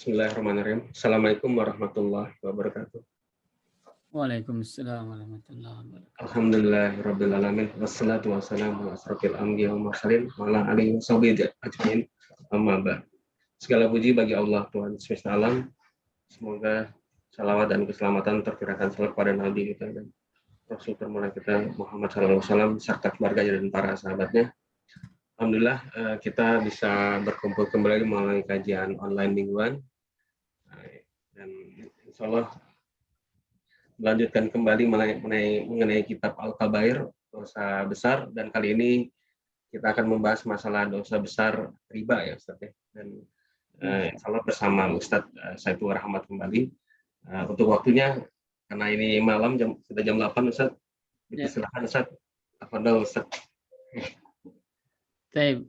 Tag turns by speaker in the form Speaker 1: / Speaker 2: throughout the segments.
Speaker 1: Bismillahirrahmanirrahim. Assalamualaikum warahmatullahi wabarakatuh.
Speaker 2: Waalaikumsalam warahmatullahi wabarakatuh.
Speaker 1: Alhamdulillahirabbil alamin wassalatu wassalamu ala asrofil anbiya'i wal mursalin wa ala alihi washabihi ajmain. Amma ba'd. Segala puji bagi Allah Tuhan semesta alam. Semoga salawat dan keselamatan tercurahkan selalu pada Nabi kita dan Rasul termulia kita Muhammad SAW serta keluarganya dan para sahabatnya. Alhamdulillah kita bisa berkumpul kembali melalui kajian online mingguan dan insya Allah melanjutkan kembali mengenai kitab Al-Kabair, dosa besar, dan kali ini kita akan membahas masalah dosa besar riba ya Ustaz ya. Dan insya Allah bersama Ustadz Saiful Rahmat kembali. Untuk waktunya karena ini malam sudah jam 8 Ustadz. Silakan Ustadz. Tafadhol Ustadz.
Speaker 2: Baik.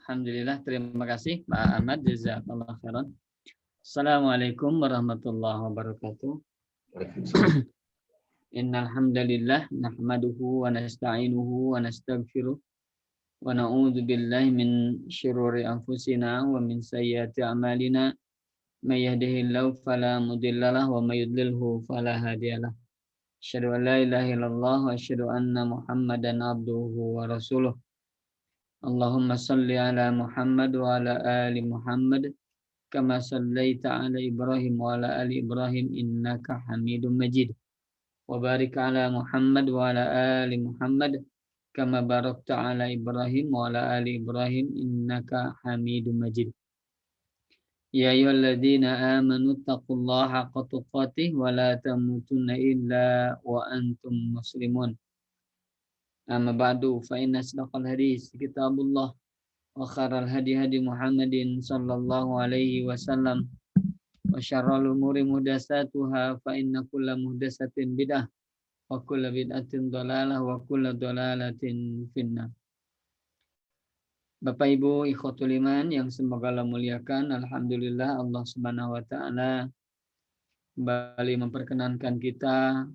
Speaker 2: Alhamdulillah, terima kasih Pak Ahmad, jazakallahu khairan. Assalamualaikum warahmatullahi wabarakatuh. Innal hamdalillah nahmaduhu wa nasta'inuhu wa nastaghfiruh wa na'udzu billahi min syururi anfusina wa min sayyiati a'malina. May yahdihillahu fala mudhillalah wa may yudlilhu fala hadiyalah. Asyhadu an la ilaha illallah wa asyhadu anna Muhammadan abduhu wa rasuluh. Allahumma salli ala Muhammad wa ala ali Muhammad kama sallaita ala Ibrahim wa ala ali Ibrahim innaka Hamidum Majid. Wa barik ala Muhammad wa ala ali Muhammad kama barakta ala Ibrahim wa ala ali Ibrahim innaka Hamidum Majid. Ya ayyuhalladzina amanu taqullaha haqqa tuqatih wa la tamutunna illa wa antum muslimun. Amma ba'du fa inna asdaqal hadis kitabullah wa khairal hadi hadi Muhammadin sallallahu alaihi wasallam wa syarrul umuri muhdatsatuha fa inna kulla muhdatsatin bid'ah wa kulla bid'atin dhalalah wa kulla dhalalatin finnar. Bapak Ibu ikhwatul iman yang semoga Allah muliakan, alhamdulillah Allah Subhanahu wa taala kembali memperkenankan kita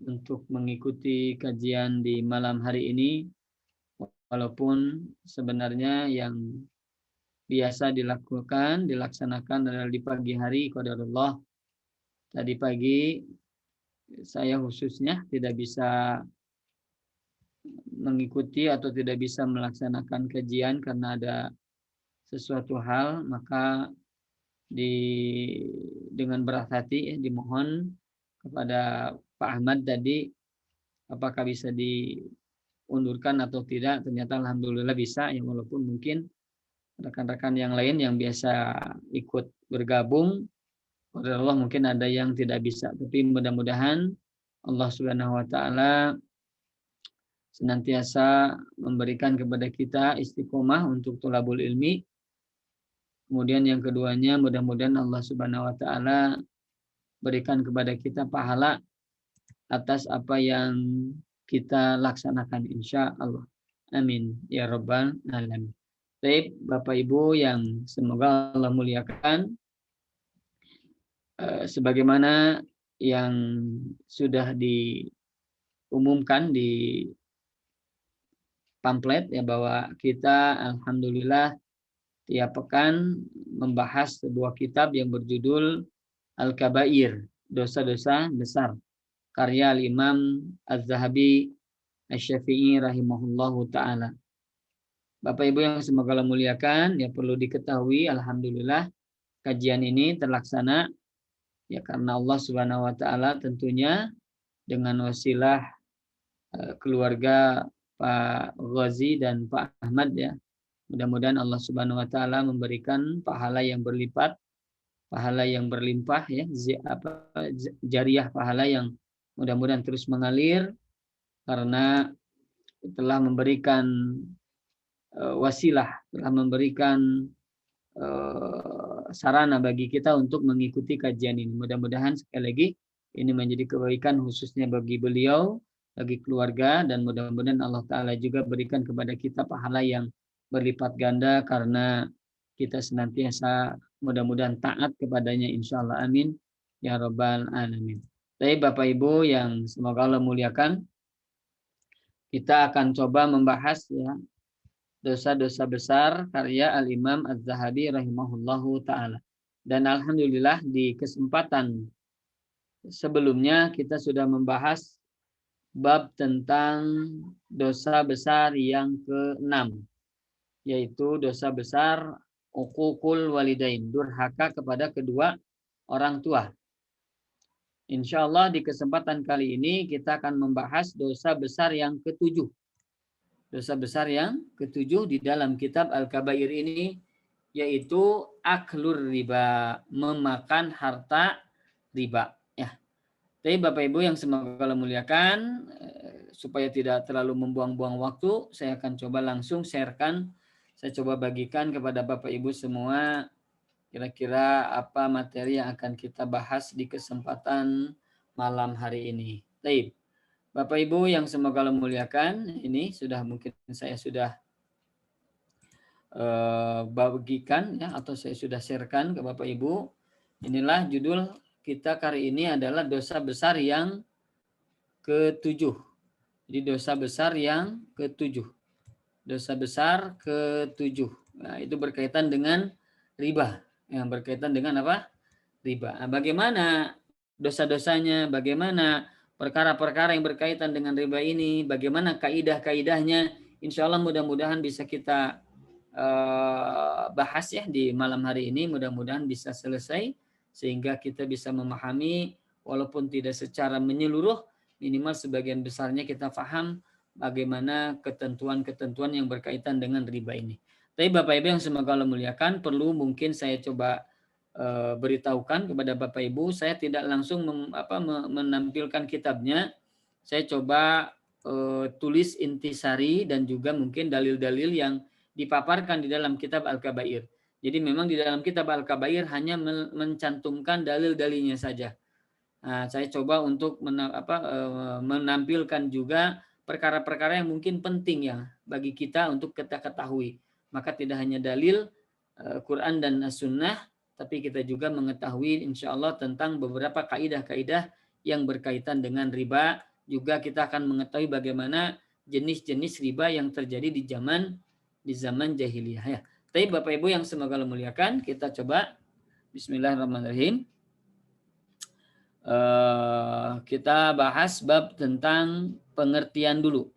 Speaker 2: untuk mengikuti kajian di malam hari ini, walaupun sebenarnya yang biasa dilaksanakan adalah di pagi hari. Qadarullah, tadi pagi saya khususnya tidak bisa mengikuti atau tidak bisa melaksanakan kajian karena ada sesuatu hal, maka dengan berat hati dimohon kepada Pak Ahmad tadi apakah bisa diundurkan atau tidak. Ternyata alhamdulillah bisa ya, walaupun mungkin rekan-rekan yang lain yang biasa ikut bergabung pada Allah mungkin ada yang tidak bisa, tapi mudah-mudahan Allah Subhanahu wa taala senantiasa memberikan kepada kita istiqomah untuk thalabul ilmi. Kemudian yang keduanya mudah-mudahan Allah Subhanahu wa taala berikan kepada kita pahala atas apa yang kita laksanakan insya Allah. Amin ya rabbal alamin. Baik Bapak Ibu yang semoga Allah muliakan, sebagaimana yang sudah diumumkan di pamflet ya, bahwa kita alhamdulillah tiap pekan membahas sebuah kitab yang berjudul Al-Kabair, dosa-dosa besar, karya Al-Imam Az-Zahabi Asy-Syafi'i rahimahullahu ta'ala. Bapak Ibu yang semoga Allah muliakan, ya perlu diketahui alhamdulillah kajian ini terlaksana ya karena Allah Subhanahu wa taala tentunya dengan wasilah keluarga Pak Ghazi dan Pak Ahmad ya. Mudah-mudahan Allah Subhanahu wa taala memberikan pahala yang berlipat, pahala yang berlimpah ya, jariah pahala yang mudah-mudahan terus mengalir karena telah memberikan wasilah, telah memberikan sarana bagi kita untuk mengikuti kajian ini. Mudah-mudahan sekali lagi ini menjadi kebaikan khususnya bagi beliau, bagi keluarga, dan mudah-mudahan Allah Ta'ala juga berikan kepada kita pahala yang berlipat ganda karena kita senantiasa mudah-mudahan taat kepadanya insya Allah. Amin ya rabbal alamin. Baik Bapak Ibu yang semoga Allah muliakan, kita akan coba membahas ya dosa-dosa besar karya Al-Imam Az-Zahabi rahimahullahu ta'ala. Dan alhamdulillah di kesempatan sebelumnya kita sudah membahas bab tentang dosa besar yang ke-6, yaitu dosa besar uququl walidain, durhaka kepada kedua orang tua. Insya Allah di kesempatan kali ini kita akan membahas dosa besar yang ke-7. Dosa besar yang ke-7 di dalam kitab Al-Kabair ini, yaitu aklur riba, memakan harta riba. Ya. Tapi Bapak Ibu yang semoga Allah muliakan, supaya tidak terlalu membuang-buang waktu, saya akan coba langsung sharekan, saya coba bagikan kepada Bapak Ibu semua kira-kira apa materi yang akan kita bahas di kesempatan malam hari ini. Baik, Bapak Ibu yang semoga Allah muliakan, ini sudah mungkin saya sudah bagikan ya, atau saya sudah sharekan ke Bapak Ibu. Inilah judul kita kali ini adalah dosa besar yang ke-7. Jadi dosa besar yang ke-7. Dosa besar ke-7. Nah, itu berkaitan dengan riba. Yang berkaitan dengan apa? Riba. Nah, bagaimana dosa-dosanya? Bagaimana perkara-perkara yang berkaitan dengan riba ini? Bagaimana kaidah-kaidahnya? Insya Allah mudah-mudahan bisa kita bahas ya di malam hari ini. Mudah-mudahan bisa selesai sehingga kita bisa memahami walaupun tidak secara menyeluruh, minimal sebagian besarnya kita paham bagaimana ketentuan-ketentuan yang berkaitan dengan riba ini. Tapi Bapak Ibu yang semoga Allah muliakan, perlu mungkin saya coba beritahukan kepada Bapak Ibu, saya tidak langsung menampilkan kitabnya. Saya coba tulis intisari dan juga mungkin dalil-dalil yang dipaparkan di dalam kitab Al-Kabair. Jadi memang di dalam kitab Al-Kabair hanya mencantumkan dalil-dalilnya saja. Nah, saya coba untuk menampilkan juga perkara-perkara yang mungkin penting ya bagi kita untuk kita ketahui. Maka tidak hanya dalil Quran dan As-Sunnah, tapi kita juga mengetahui insya Allah tentang beberapa kaidah-kaidah yang berkaitan dengan riba. Juga kita akan mengetahui bagaimana jenis-jenis riba yang terjadi di zaman jahiliyah ya. Tapi Bapak Ibu yang semoga Allah muliakan, kita coba Bismillahirrahmanirrahim. Kita bahas bab tentang pengertian dulu.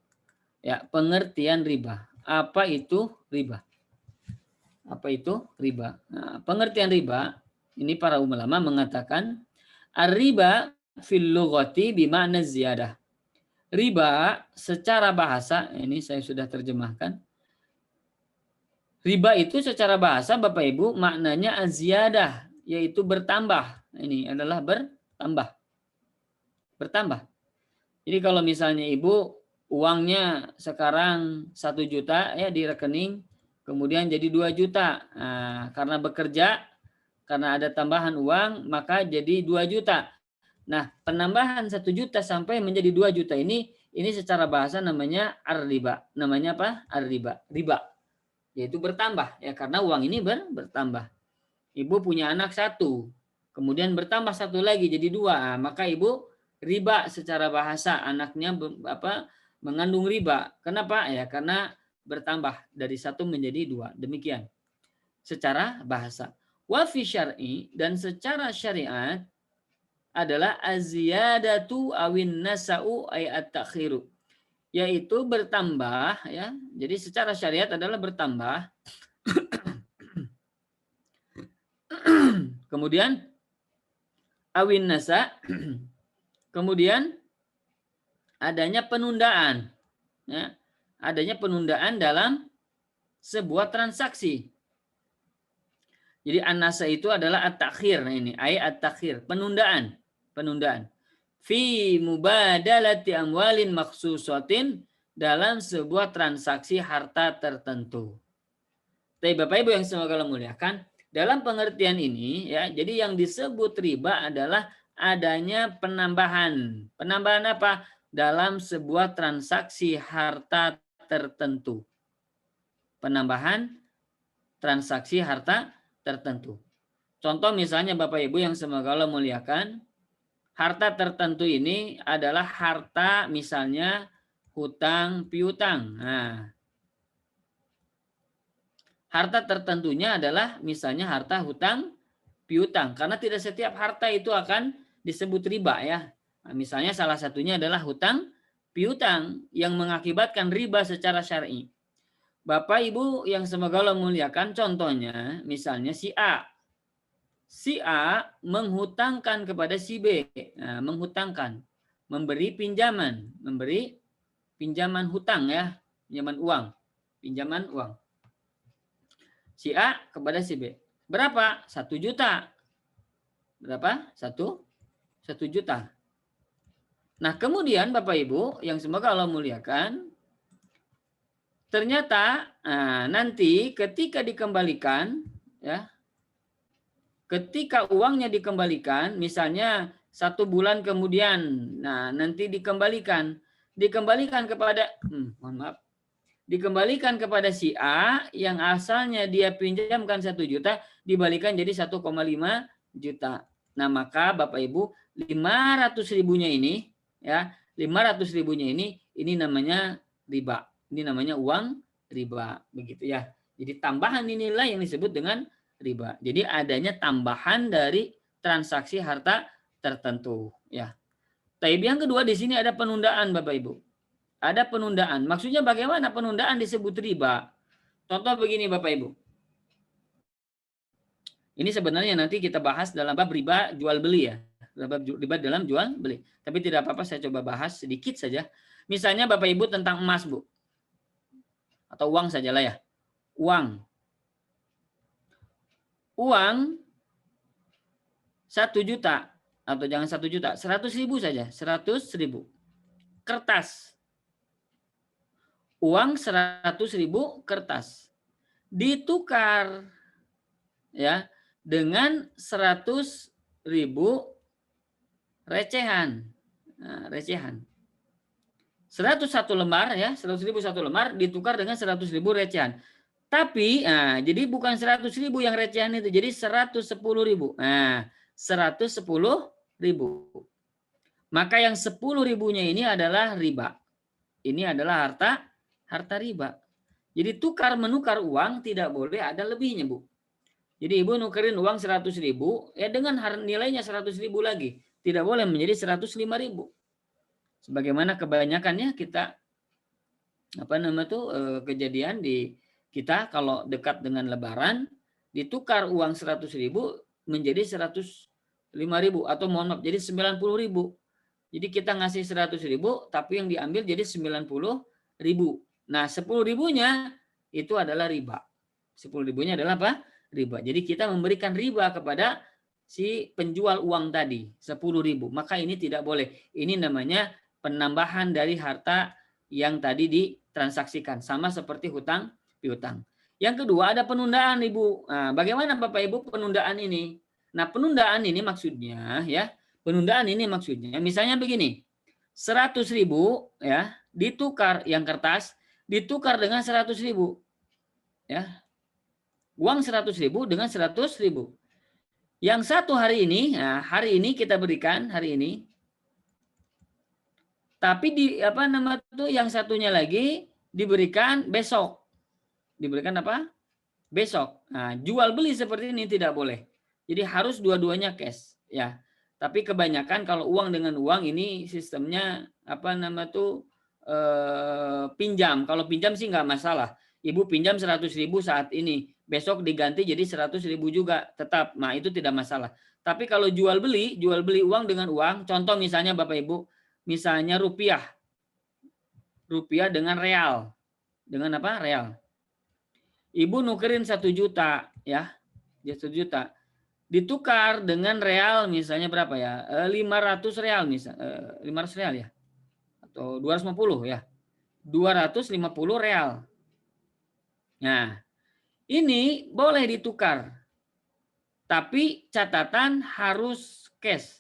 Speaker 2: Ya, pengertian riba. Apa itu riba? Apa itu riba? Nah, pengertian riba ini para ulama mengatakan ar-riba fil lughati bima'na ziyadah. Riba secara bahasa, ini saya sudah terjemahkan. Riba itu secara bahasa Bapak Ibu maknanya aziyadah, yaitu bertambah. Ini adalah bertambah. Jadi kalau misalnya Ibu uangnya sekarang 1 juta ya di rekening, kemudian jadi 2 juta. Nah, karena bekerja, karena ada tambahan uang, maka jadi 2 juta. Nah, penambahan 1 juta sampai menjadi 2 juta ini secara bahasa namanya ar-riba. Namanya apa? Ar-riba. Riba. Yaitu bertambah ya, karena uang ini bertambah. Ibu punya anak 1, kemudian bertambah 1 lagi jadi 2, maka ibu riba secara bahasa, anaknya mengandung riba. Kenapa? Ya karena bertambah dari 1 menjadi 2. Demikian secara bahasa. Wa fi syar'i, dan secara syariat adalah aziyadatu awin nasa'u ay at-takhiru, yaitu bertambah ya. Jadi secara syariat adalah bertambah. Kemudian awin nasa, kemudian adanya penundaan ya. Adanya penundaan dalam sebuah transaksi. Jadi an-nasa itu adalah at-takhir. Nah ini ayat at-takhir, penundaan. Fi mubadalati amwalin maksusatin, dalam sebuah transaksi harta tertentu. Tapi Bapak Ibu yang semoga Allah muliakan, dalam pengertian ini ya, jadi yang disebut riba adalah adanya penambahan. Penambahan apa? Dalam sebuah transaksi harta tertentu. Penambahan transaksi harta tertentu. Contoh misalnya Bapak Ibu yang semoga Allah muliakan, harta tertentu ini adalah harta misalnya hutang piutang. Nah, harta tertentunya adalah misalnya harta hutang piutang. Karena tidak setiap harta itu akan disebut riba ya. Nah, misalnya salah satunya adalah hutang piutang yang mengakibatkan riba secara syar'i. Bapak Ibu yang semoga Allah muliakan, contohnya misalnya si A. Si A menghutangkan kepada si B. Nah, menghutangkan, memberi pinjaman hutang ya, pinjaman uang. Si A kepada si B. Berapa? 1 juta. Berapa? 1 juta. Nah, kemudian Bapak Ibu yang semoga Allah muliakan, ternyata nanti ketika dikembalikan ya, ketika uangnya dikembalikan, misalnya 1 bulan kemudian, nah nanti dikembalikan kepada dikembalikan kepada si A yang asalnya dia pinjamkan 1 juta dibalikan jadi 1,5 juta. Nah, maka Bapak Ibu 500 ribunya ini ya, 500 ribunya ini namanya riba. Ini namanya uang riba, begitu ya. Jadi tambahan nilai yang disebut dengan riba. Jadi adanya tambahan dari transaksi harta tertentu ya. Tapi yang kedua di sini ada penundaan Bapak Ibu. Ada penundaan. Maksudnya bagaimana penundaan disebut riba? Contoh begini Bapak Ibu. Ini sebenarnya nanti kita bahas dalam bab riba jual beli ya. Riba dalam jual beli. Tapi tidak apa-apa saya coba bahas sedikit saja. Misalnya Bapak Ibu tentang emas Bu. Atau uang sajalah ya. Uang 1 juta. Atau jangan 1 juta. 100 ribu saja. 100 ribu. Kertas. Uang 100 ribu kertas. Ditukar ya dengan 100 ribu recehan. Nah, recehan. 101 lembar ya, 100 ribu 1 lembar ditukar dengan 100 ribu recehan. Tapi jadi bukan 100 ribu yang recehan itu, jadi 110 ribu. Nah, 110 ribu. Maka yang 10 ribunya ini adalah riba. Ini adalah harta riba. Jadi tukar menukar uang tidak boleh ada lebihnya Bu. Jadi Ibu nukerin uang 100 ribu, ya dengan nilainya 100 ribu lagi. Tidak boleh menjadi 105 ribu. Sebagaimana kebanyakannya kita kejadian di kita kalau dekat dengan Lebaran ditukar uang 100 ribu menjadi 105 ribu atau mohon maaf jadi 90 ribu. Jadi kita ngasih 100 ribu tapi yang diambil jadi 90 ribu. Nah 10 ribunya itu adalah riba. 10 ribunya adalah apa? Riba. Jadi kita memberikan riba kepada si penjual uang tadi 10 ribu. Maka ini tidak boleh. Ini namanya penambahan dari harta yang tadi ditransaksikan. Sama seperti hutang piutang. Yang kedua ada penundaan Ibu. Nah, bagaimana Bapak Ibu penundaan ini? Nah penundaan ini maksudnya ya. Penundaan ini maksudnya misalnya begini. 100 ribu ya ditukar yang kertas ditukar dengan 100 ribu. Ya. Uang 100 ribu dengan 100 ribu. Yang satu hari ini kita berikan hari ini. Tapi yang satunya lagi diberikan besok. Diberikan apa? Besok. Nah, jual beli seperti ini tidak boleh. Jadi harus dua-duanya cash, ya. Tapi kebanyakan kalau uang dengan uang ini sistemnya pinjam. Kalau pinjam sih nggak masalah. Ibu pinjam 100 ribu saat ini, besok diganti jadi 100 ribu juga tetap. Nah, itu tidak masalah. Tapi kalau jual beli uang dengan uang, contoh misalnya Bapak Ibu, misalnya rupiah dengan real. Dengan apa? Real. Ibu nukerin 1 juta ya. 1 juta. Ditukar dengan real misalnya berapa ya? 500 real misalnya. 500 real ya. Atau 250 ya. 250 real. Nah, ini boleh ditukar. Tapi catatan harus cash.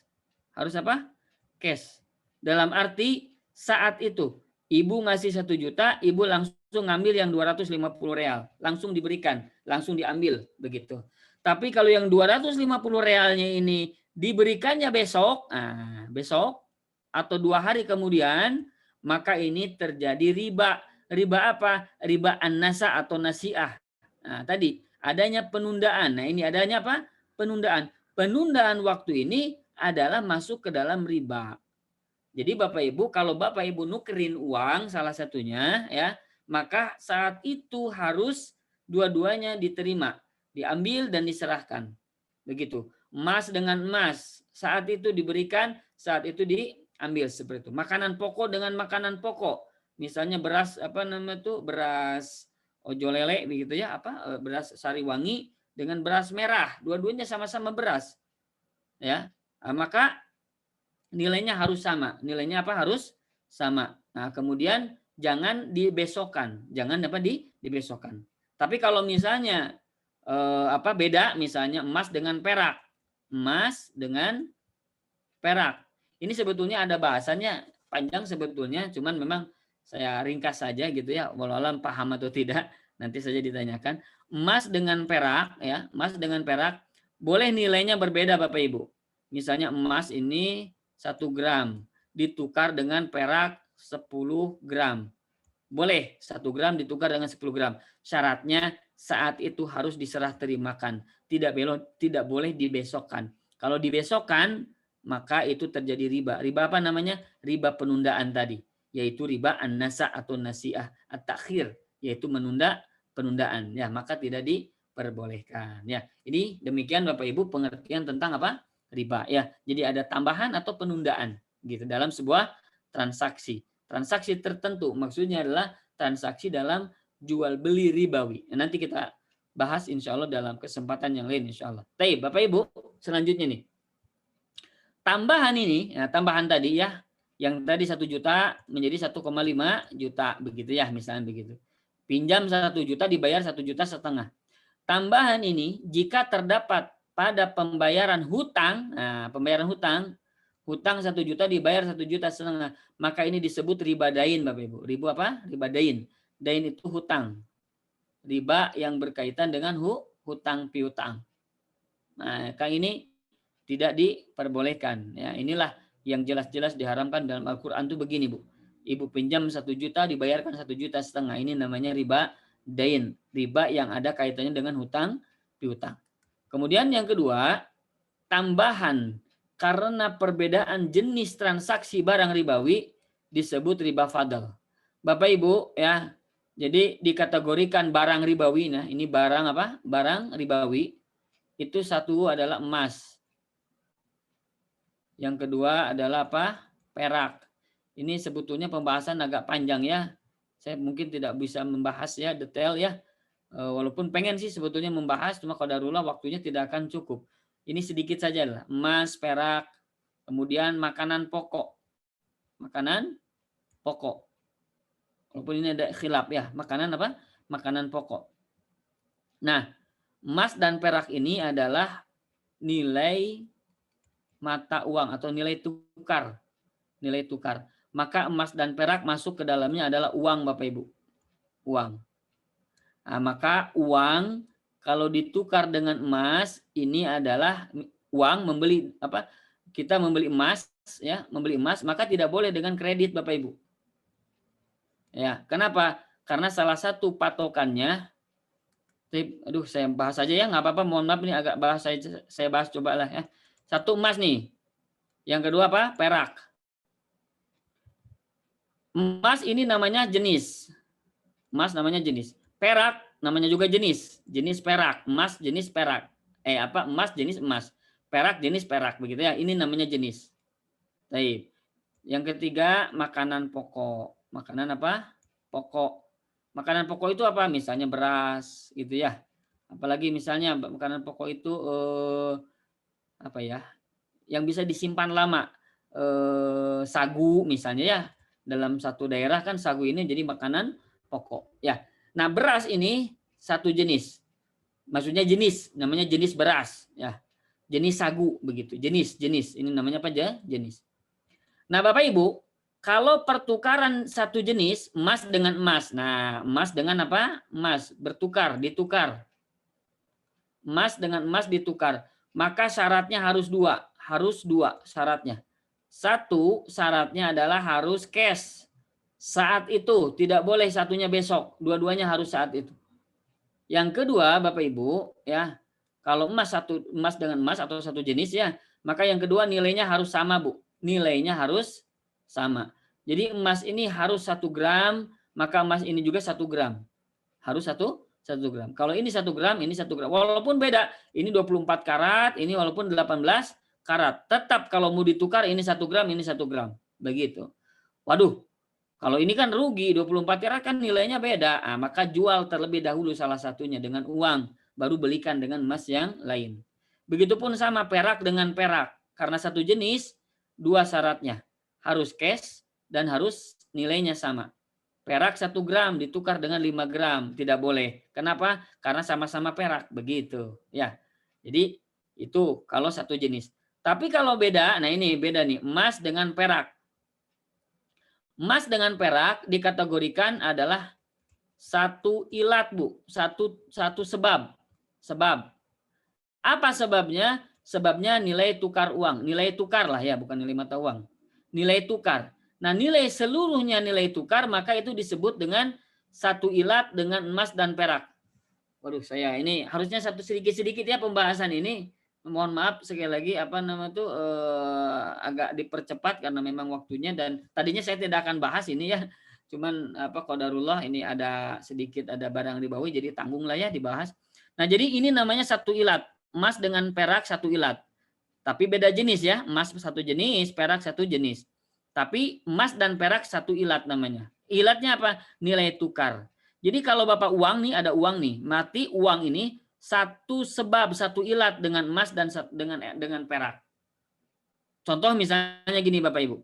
Speaker 2: Harus apa? Cash. Dalam arti saat itu Ibu ngasih 1 juta, Ibu langsung ngambil yang 250 real. Langsung diberikan, langsung diambil. Begitu. Tapi kalau yang 250 realnya ini diberikannya besok, besok atau 2 hari kemudian, maka ini terjadi riba. Riba apa? Riba an-nasa atau nasi'ah. Nah, tadi adanya penundaan. Nah, ini adanya apa? Penundaan. penundaan waktu ini adalah masuk ke dalam riba. Jadi Bapak Ibu, kalau Bapak Ibu nukerin uang salah satunya ya, maka saat itu harus dua-duanya diterima, diambil dan diserahkan. Begitu. Emas dengan emas, saat itu diberikan, saat itu diambil seperti itu. Makanan pokok dengan makanan pokok. Misalnya beras apa namanya itu? Beras ojo lele begitu ya, apa? Beras sariwangi dengan beras merah, dua-duanya sama-sama beras. Ya. Maka nilainya harus sama. Nilainya apa? Harus sama. Nah, kemudian jangan dibesokkan. Jangan apa dibesokkan. Tapi kalau misalnya beda, misalnya emas dengan perak. Emas dengan perak. Ini sebetulnya ada bahasanya panjang sebetulnya, cuman memang saya ringkas saja gitu ya. Walau alam paham atau tidak, nanti saja ditanyakan. Emas dengan perak ya, emas dengan perak boleh nilainya berbeda Bapak Ibu. Misalnya emas ini 1 gram ditukar dengan perak 10 gram. Boleh 1 gram ditukar dengan 10 gram. Syaratnya saat itu harus diserah terimakan. Tidak boleh dibesokkan. Kalau dibesokkan, maka itu terjadi riba. Riba apa namanya? Riba penundaan tadi. Yaitu riba an-nasa atau nasi'ah at-takhir. Yaitu menunda penundaan. Ya, maka tidak diperbolehkan. Ya, ini demikian Bapak Ibu pengertian tentang apa? Riba ya. Jadi ada tambahan atau penundaan gitu dalam sebuah transaksi. Transaksi tertentu maksudnya adalah transaksi dalam jual beli ribawi. Nanti kita bahas insya Allah dalam kesempatan yang lain insya Allah. Baik, Bapak Ibu, selanjutnya nih. Tambahan ini, ya, tambahan tadi ya, yang tadi 1 juta menjadi 1,5 juta begitu ya, misalnya begitu. Pinjam 1 juta dibayar 1,5 juta. Tambahan ini jika terdapat pada pembayaran hutang, nah, pembayaran hutang 1 juta dibayar 1,5 juta, maka ini disebut riba dain Bapak Ibu. Riba apa? Riba dain. Dain itu hutang. Riba yang berkaitan dengan hutang piutang. Nah, Kang ini tidak diperbolehkan. Ya, inilah yang jelas-jelas diharamkan dalam Al-Qur'an itu begini, Bu. Ibu pinjam 1 juta dibayarkan 1,5 juta. Ini namanya riba dain, riba yang ada kaitannya dengan hutang piutang. Kemudian yang kedua, tambahan karena perbedaan jenis transaksi barang ribawi disebut riba fadl. Bapak Ibu ya, jadi dikategorikan barang ribawi. Nah, ini barang apa? Barang ribawi. Itu satu adalah emas. Yang kedua adalah apa? Perak. Ini sebetulnya pembahasan agak panjang ya. Saya mungkin tidak bisa membahas ya detail ya. Walaupun pengen sih sebetulnya membahas, cuma qadarullah waktunya tidak akan cukup. Ini sedikit saja lah. Emas, perak, kemudian makanan pokok. Makanan pokok. Walaupun ini ada khilaf ya. Makanan apa? Makanan pokok. Nah, emas dan perak ini adalah nilai mata uang atau nilai tukar. Nilai tukar. Maka emas dan perak masuk ke dalamnya adalah uang Bapak Ibu. Uang. Nah, maka uang kalau ditukar dengan emas ini adalah uang membeli apa? Kita membeli emas ya, membeli emas maka tidak boleh dengan kredit Bapak Ibu. Ya, kenapa? Karena salah satu patokannya aduh saya bahas aja ya, nggak apa-apa, mohon maaf ini agak bahas saya bahas cobalah ya. 1 emas nih. Yang kedua apa? Perak. Emas ini namanya jenis. Emas namanya jenis. Perak namanya juga jenis. Jenis perak. Emas jenis perak. Emas jenis emas. Perak jenis perak begitu ya. Ini namanya jenis. Baik. Yang ketiga makanan pokok. Makanan apa? Pokok. Makanan pokok itu apa? Misalnya beras gitu ya. Apalagi misalnya makanan pokok itu apa ya? Yang bisa disimpan lama. Sagu misalnya ya. Dalam satu daerah kan sagu ini jadi makanan pokok ya. Nah, beras ini satu jenis. Maksudnya jenis, namanya jenis beras ya. Jenis sagu begitu. Jenis. Ini namanya apa aja? Jenis. Nah, Bapak Ibu, kalau pertukaran satu jenis emas dengan emas. Nah, emas dengan apa? Emas bertukar, ditukar. Emas dengan emas ditukar. Maka syaratnya harus dua syaratnya. Satu, syaratnya adalah harus cash. Saat itu, tidak boleh satunya besok. Dua-duanya harus saat itu. Yang kedua, Bapak Ibu, ya, Kalau emas dengan emas atau satu jenis ya, maka yang kedua nilainya harus sama, Bu. Nilainya harus sama. Jadi emas ini harus 1 gram, maka emas ini juga 1 gram. Harus 1 gram. Kalau ini 1 gram, ini 1 gram. Walaupun beda, ini 24 karat, ini walaupun 18 karat. Tetap kalau mau ditukar ini 1 gram, ini 1 gram. Begitu. Waduh, kalau ini kan rugi, 24 karat kan nilainya beda. Nah, maka jual terlebih dahulu salah satunya dengan uang, baru belikan dengan emas yang lain. Begitupun sama perak dengan perak. Karena satu jenis, 2 syaratnya. Harus cash dan harus nilainya sama. Perak 1 gram ditukar dengan 5 gram. Tidak boleh. Kenapa? Karena sama-sama perak. Begitu. Ya. Jadi itu kalau satu jenis. Tapi kalau beda, nah ini beda nih. Emas dengan perak. Emas dengan perak dikategorikan adalah satu ilat, Bu. Satu sebab. Sebab. Apa sebabnya? Sebabnya nilai tukar uang. Nilai tukar lah ya, bukan nilai mata uang. Nilai tukar. Nah, nilai seluruhnya nilai tukar, maka itu disebut dengan satu ilat dengan emas dan perak. Waduh, saya ini harusnya satu sedikit-sedikit ya pembahasan ini. Mohon maaf sekali lagi agak dipercepat karena memang waktunya, dan tadinya saya tidak akan bahas ini ya. Cuman qadarullah ini ada barang ribawi jadi tanggunglah ya dibahas. Nah, jadi ini namanya satu ilat. Emas dengan perak satu ilat. Tapi beda jenis ya. Emas satu jenis, perak satu jenis. Tapi emas dan perak satu ilat namanya. Ilatnya apa? Nilai tukar. Jadi kalau Bapak uang nih, ada uang nih. Mati uang ini satu sebab, satu ilat dengan emas dan dengan perak. Contoh misalnya gini Bapak Ibu.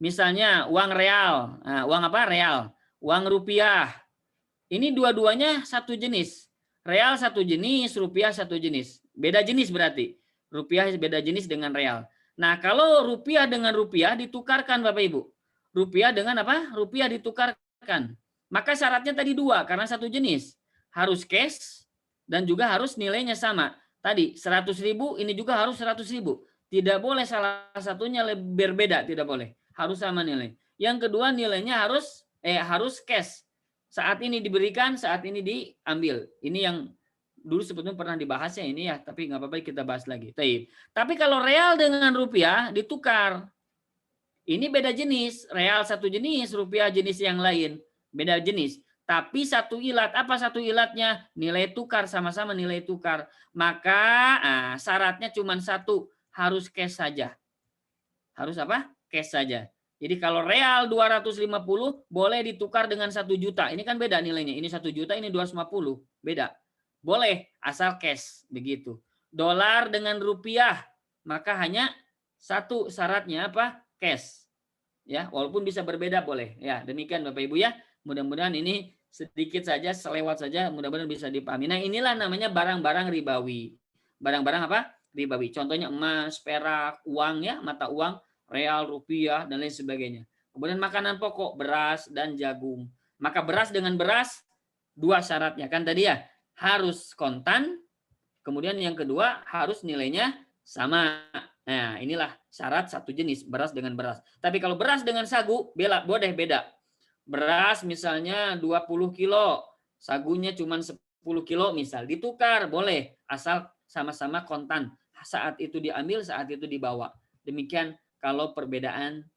Speaker 2: Misalnya uang real. Nah, uang apa? Real. Uang rupiah. Ini dua-duanya satu jenis. Real satu jenis, rupiah satu jenis. Beda jenis berarti. Rupiah beda jenis dengan real. Nah, kalau rupiah dengan rupiah ditukarkan Bapak Ibu. Rupiah dengan apa? Rupiah ditukarkan. Maka syaratnya tadi 2 karena satu jenis. Harus cash dan juga harus nilainya sama. Tadi 100.000, ini juga harus 100.000. Tidak boleh salah satunya berbeda, tidak boleh. Harus sama nilai. Yang kedua nilainya harus cash. Saat ini diberikan, saat ini diambil. Ini yang dulu sebetulnya pernah dibahas ya ini ya, tapi nggak apa-apa kita bahas lagi. Tapi kalau real dengan rupiah ditukar. Ini beda jenis, real satu jenis, rupiah jenis yang lain. Beda jenis. Tapi satu ilat, apa satu ilatnya? Nilai tukar, sama-sama nilai tukar. Maka syaratnya cuma satu, harus cash saja. Harus apa? Cash saja. Jadi kalau real 250 boleh ditukar dengan 1 juta. Ini kan beda nilainya. Ini 1 juta, ini 250. Beda. Boleh asal cash begitu. Dolar dengan rupiah maka hanya satu syaratnya apa? Cash. Ya, walaupun bisa berbeda boleh. Ya, demikian Bapak Ibu ya. Mudah-mudahan ini sedikit saja, selewat saja, mudah-mudahan bisa dipahami. Nah, inilah namanya barang-barang ribawi. Barang-barang apa? Ribawi. Contohnya emas, perak, uang ya, mata uang, real, rupiah dan lain sebagainya. Kemudian makanan pokok, beras dan jagung. Maka beras dengan beras 2 syaratnya kan tadi ya. Harus kontan, kemudian yang kedua harus nilainya sama. Nah, inilah syarat satu jenis, beras dengan beras. Tapi kalau beras dengan sagu, boleh beda. Beras misalnya 20 kilo, sagunya cuma 10 kilo misal, ditukar boleh, asal sama-sama kontan. Saat itu diambil, saat itu dibawa. Demikian kalau perbedaan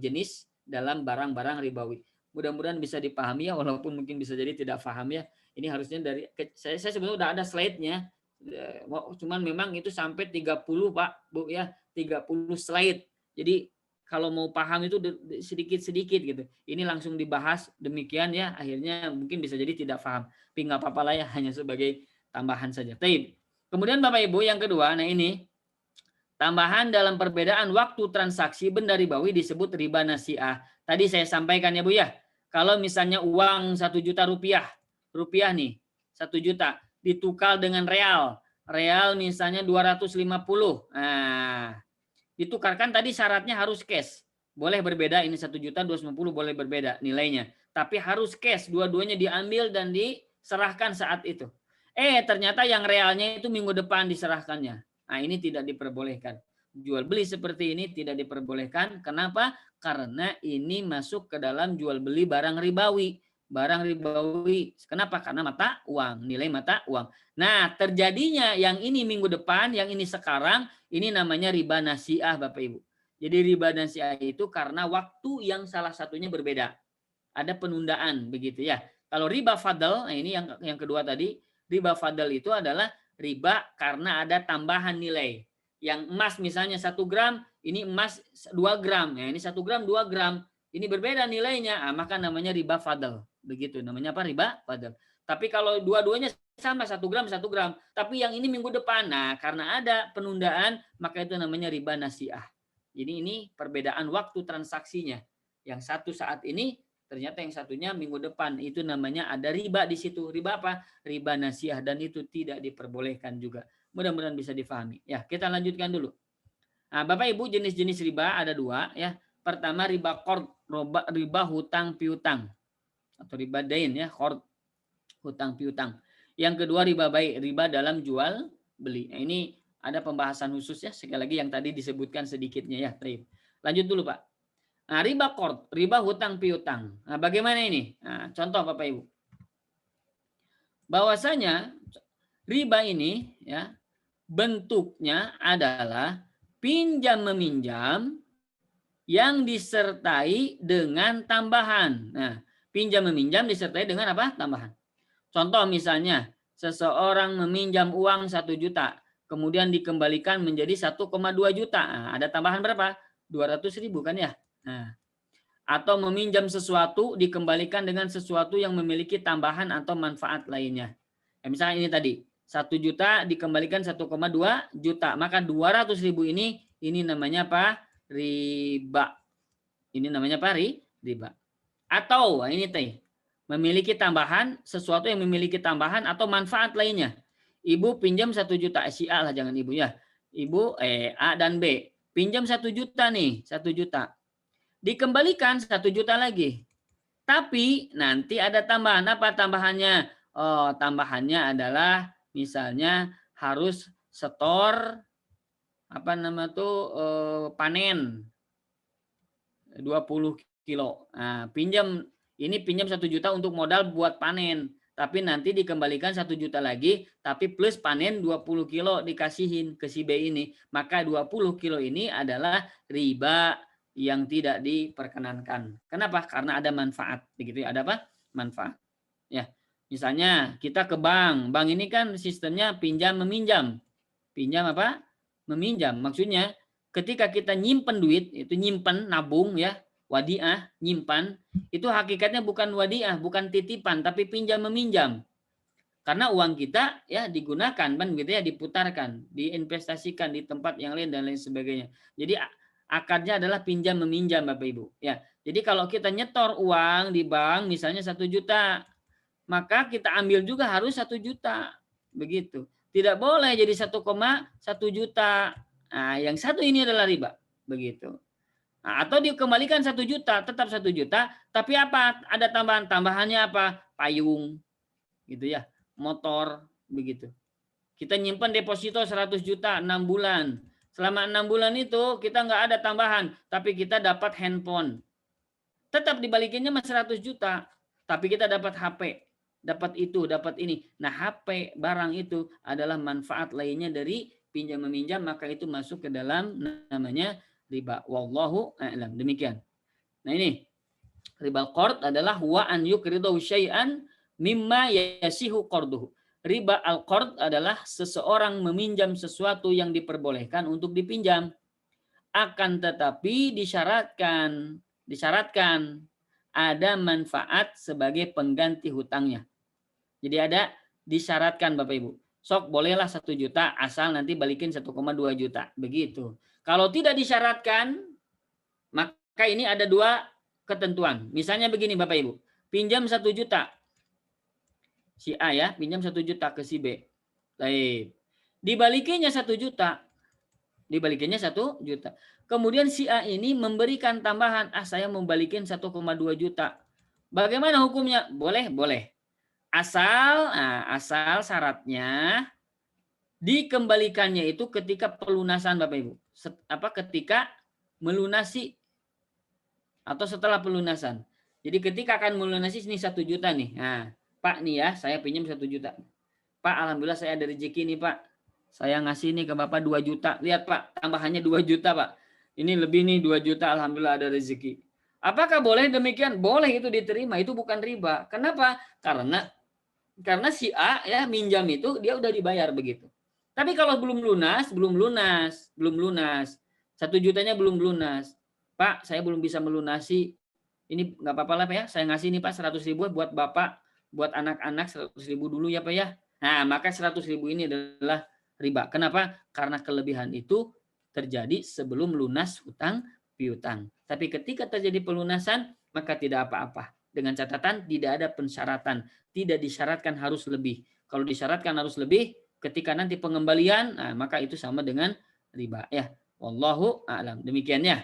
Speaker 2: jenis dalam barang-barang ribawi. Mudah-mudahan bisa dipahami ya, walaupun mungkin bisa jadi tidak paham ya. Ini harusnya dari saya sebenarnya udah ada slide-nya. Cuman memang itu sampai 30 Pak, Bu ya, 30 slide. Jadi kalau mau paham itu sedikit-sedikit gitu. Ini langsung dibahas demikian ya, akhirnya mungkin bisa jadi tidak paham. Tapi nggak apa-apa lah ya, hanya sebagai tambahan saja. Kemudian Bapak Ibu yang kedua, nah ini tambahan dalam perbedaan waktu transaksi benda ribawi disebut riba nasiah. Tadi saya sampaikan ya Bu ya. Kalau misalnya uang 1 juta rupiah nih 1 juta ditukar dengan real misalnya 250. Nah, ditukarkan tadi syaratnya harus cash. Boleh berbeda, ini 1 juta 250 boleh berbeda nilainya. Tapi harus cash, dua-duanya diambil dan diserahkan saat itu. Ternyata yang realnya itu minggu depan diserahkannya. Nah, ini tidak diperbolehkan. Jual beli seperti ini tidak diperbolehkan. Kenapa? Karena ini masuk ke dalam jual beli barang ribawi. barang ribawi. Kenapa? Karena mata uang, nilai mata uang. Nah, terjadinya yang ini minggu depan, yang ini sekarang, ini namanya riba nasiah, Bapak Ibu. Jadi riba nasiah itu karena waktu yang salah satunya berbeda. Ada penundaan begitu ya. Kalau riba fadl, nah ini yang kedua tadi, riba fadl itu adalah riba karena ada tambahan nilai. Yang emas misalnya 1 gram, ini emas 2 gram. Ya, ini 1 gram, 2 gram. Ini berbeda nilainya, maka namanya riba fadl. Begitu, namanya apa? Riba fadl. Tapi kalau dua-duanya sama 1 gram, 1 gram. Tapi yang ini minggu depan, nah karena ada penundaan, maka itu namanya riba nasiah. Jadi ini perbedaan waktu transaksinya. Yang satu saat ini, ternyata yang satunya minggu depan. Itu namanya ada riba di situ. Riba apa? Riba nasiah, dan itu tidak diperbolehkan juga. Mudah-mudahan bisa difahami. Ya, kita lanjutkan dulu. Nah, Bapak Ibu, jenis-jenis riba ada 2 ya. Pertama riba qard, riba hutang piutang atau riba dain ya, qard, hutang piutang. Yang kedua riba baik, riba dalam jual beli. Nah, ini ada pembahasan khusus ya, sekali lagi yang tadi disebutkan sedikitnya ya. Lanjut dulu Pak. Nah, riba qard, riba hutang piutang. Nah, bagaimana ini? Nah, contoh Bapak Ibu. Bahwasanya riba ini ya bentuknya adalah pinjam meminjam yang disertai dengan tambahan. Nah, pinjam meminjam disertai dengan apa? Tambahan. Contoh misalnya, seseorang meminjam uang 1 juta, kemudian dikembalikan menjadi 1,2 juta. Nah, ada tambahan berapa? 200.000 kan ya? Nah, atau meminjam sesuatu dikembalikan dengan sesuatu yang memiliki tambahan atau manfaat lainnya. Ya, misalnya ini tadi, 1 juta dikembalikan 1,2 juta, maka 200.000 ini namanya apa? Riba. Ini namanya apa? Riba. Atau ini teh, memiliki tambahan, sesuatu yang memiliki tambahan atau manfaat lainnya. Ibu pinjam 1 juta, si A lah, jangan ibu ya. Ibu A dan B pinjam 1 juta nih, 1 juta. Dikembalikan 1 juta lagi. Tapi nanti ada tambahan. Apa tambahannya? Oh, tambahannya adalah misalnya harus setor panen 20 kilo. Nah, pinjam 1 juta untuk modal buat panen. Tapi nanti dikembalikan 1 juta lagi, tapi plus panen 20 kilo dikasihin ke si B ini. Maka 20 kilo ini adalah riba yang tidak diperkenankan. Kenapa? Karena ada manfaat. Begitu ya, ada apa? Manfaat. Ya. Misalnya kita ke bank. Bank ini kan sistemnya pinjam meminjam. Pinjam apa? Meminjam. Maksudnya ketika kita nyimpen duit, itu nyimpen, nabung ya, wadiah, nyimpan, itu hakikatnya bukan wadiah, bukan titipan, tapi pinjam meminjam. Karena uang kita ya digunakan kan gitu ya, diputarkan, diinvestasikan di tempat yang lain dan lain sebagainya. Jadi akarnya adalah pinjam meminjam Bapak Ibu. Ya. Jadi kalau kita nyetor uang di bank misalnya 1 juta, maka kita ambil juga harus 1 juta. Begitu. Tidak boleh jadi 1,1 juta. Nah, yang satu ini adalah riba. Begitu. Nah, atau dikembalikan 1 juta, tetap 1 juta, tapi apa? Ada tambahan. Tambahannya apa? Payung. Gitu ya. Motor. Begitu. Kita nyimpan deposito 100 juta 6 bulan. Selama 6 bulan itu kita nggak ada tambahan, tapi kita dapat handphone. Tetap dibalikinnya masih 100 juta, tapi kita dapat HP, dapat itu, dapat ini. Nah, HP barang itu adalah manfaat lainnya dari pinjam meminjam, maka itu masuk ke dalam namanya riba. Wallahu a'lam. Demikian. Nah, ini riba qard adalah huwa an yuqridu syai'an mimma yasihu qarduhu. Riba al-qard adalah seseorang meminjam sesuatu yang diperbolehkan untuk dipinjam. Akan tetapi disyaratkan ada manfaat sebagai pengganti hutangnya. Jadi ada disyaratkan Bapak Ibu. Sok bolehlah 1 juta asal nanti balikin 1,2 juta. Begitu. Kalau tidak disyaratkan, maka ini ada 2 ketentuan. Misalnya begini Bapak Ibu. Pinjam 1 juta. Si A ya, pinjam 1 juta ke si B. Baik. Dibalikinnya 1 juta. Dibalikinnya 1 juta. Kemudian si A ini memberikan tambahan, saya mau balikin 1,2 juta. Bagaimana hukumnya? Boleh, boleh. Asal syaratnya dikembalikannya itu ketika pelunasan Bapak Ibu. Ketika melunasi atau setelah pelunasan. Jadi ketika akan melunasi ini 1 juta nih. Nah, Pak nih ya, saya pinjam 1 juta. Pak, alhamdulillah saya ada rezeki nih Pak. Saya ngasih nih ke Bapak 2 juta. Lihat Pak, tambahannya 2 juta Pak. Ini lebih nih 2 juta, alhamdulillah ada rezeki. Apakah boleh demikian? Boleh, itu diterima, itu bukan riba. Kenapa? Karena si A ya minjam itu dia udah dibayar begitu. Tapi kalau belum lunas, 1 jutanya belum lunas. Pak, saya belum bisa melunasi. Ini nggak apa-apa lah Pak ya. Saya ngasih nih Pak 100.000 buat Bapak, buat anak-anak 100.000 dulu ya Pak ya. Nah, maka 100.000 ini adalah riba. Kenapa? Karena kelebihan itu terjadi sebelum lunas hutang piutang. Tapi ketika terjadi pelunasan, maka tidak apa-apa. Dengan catatan tidak ada pensyaratan. Tidak disyaratkan harus lebih. Kalau disyaratkan harus lebih, ketika nanti pengembalian, nah, maka itu sama dengan riba. Ya, wallahu a'lam. Demikian ya.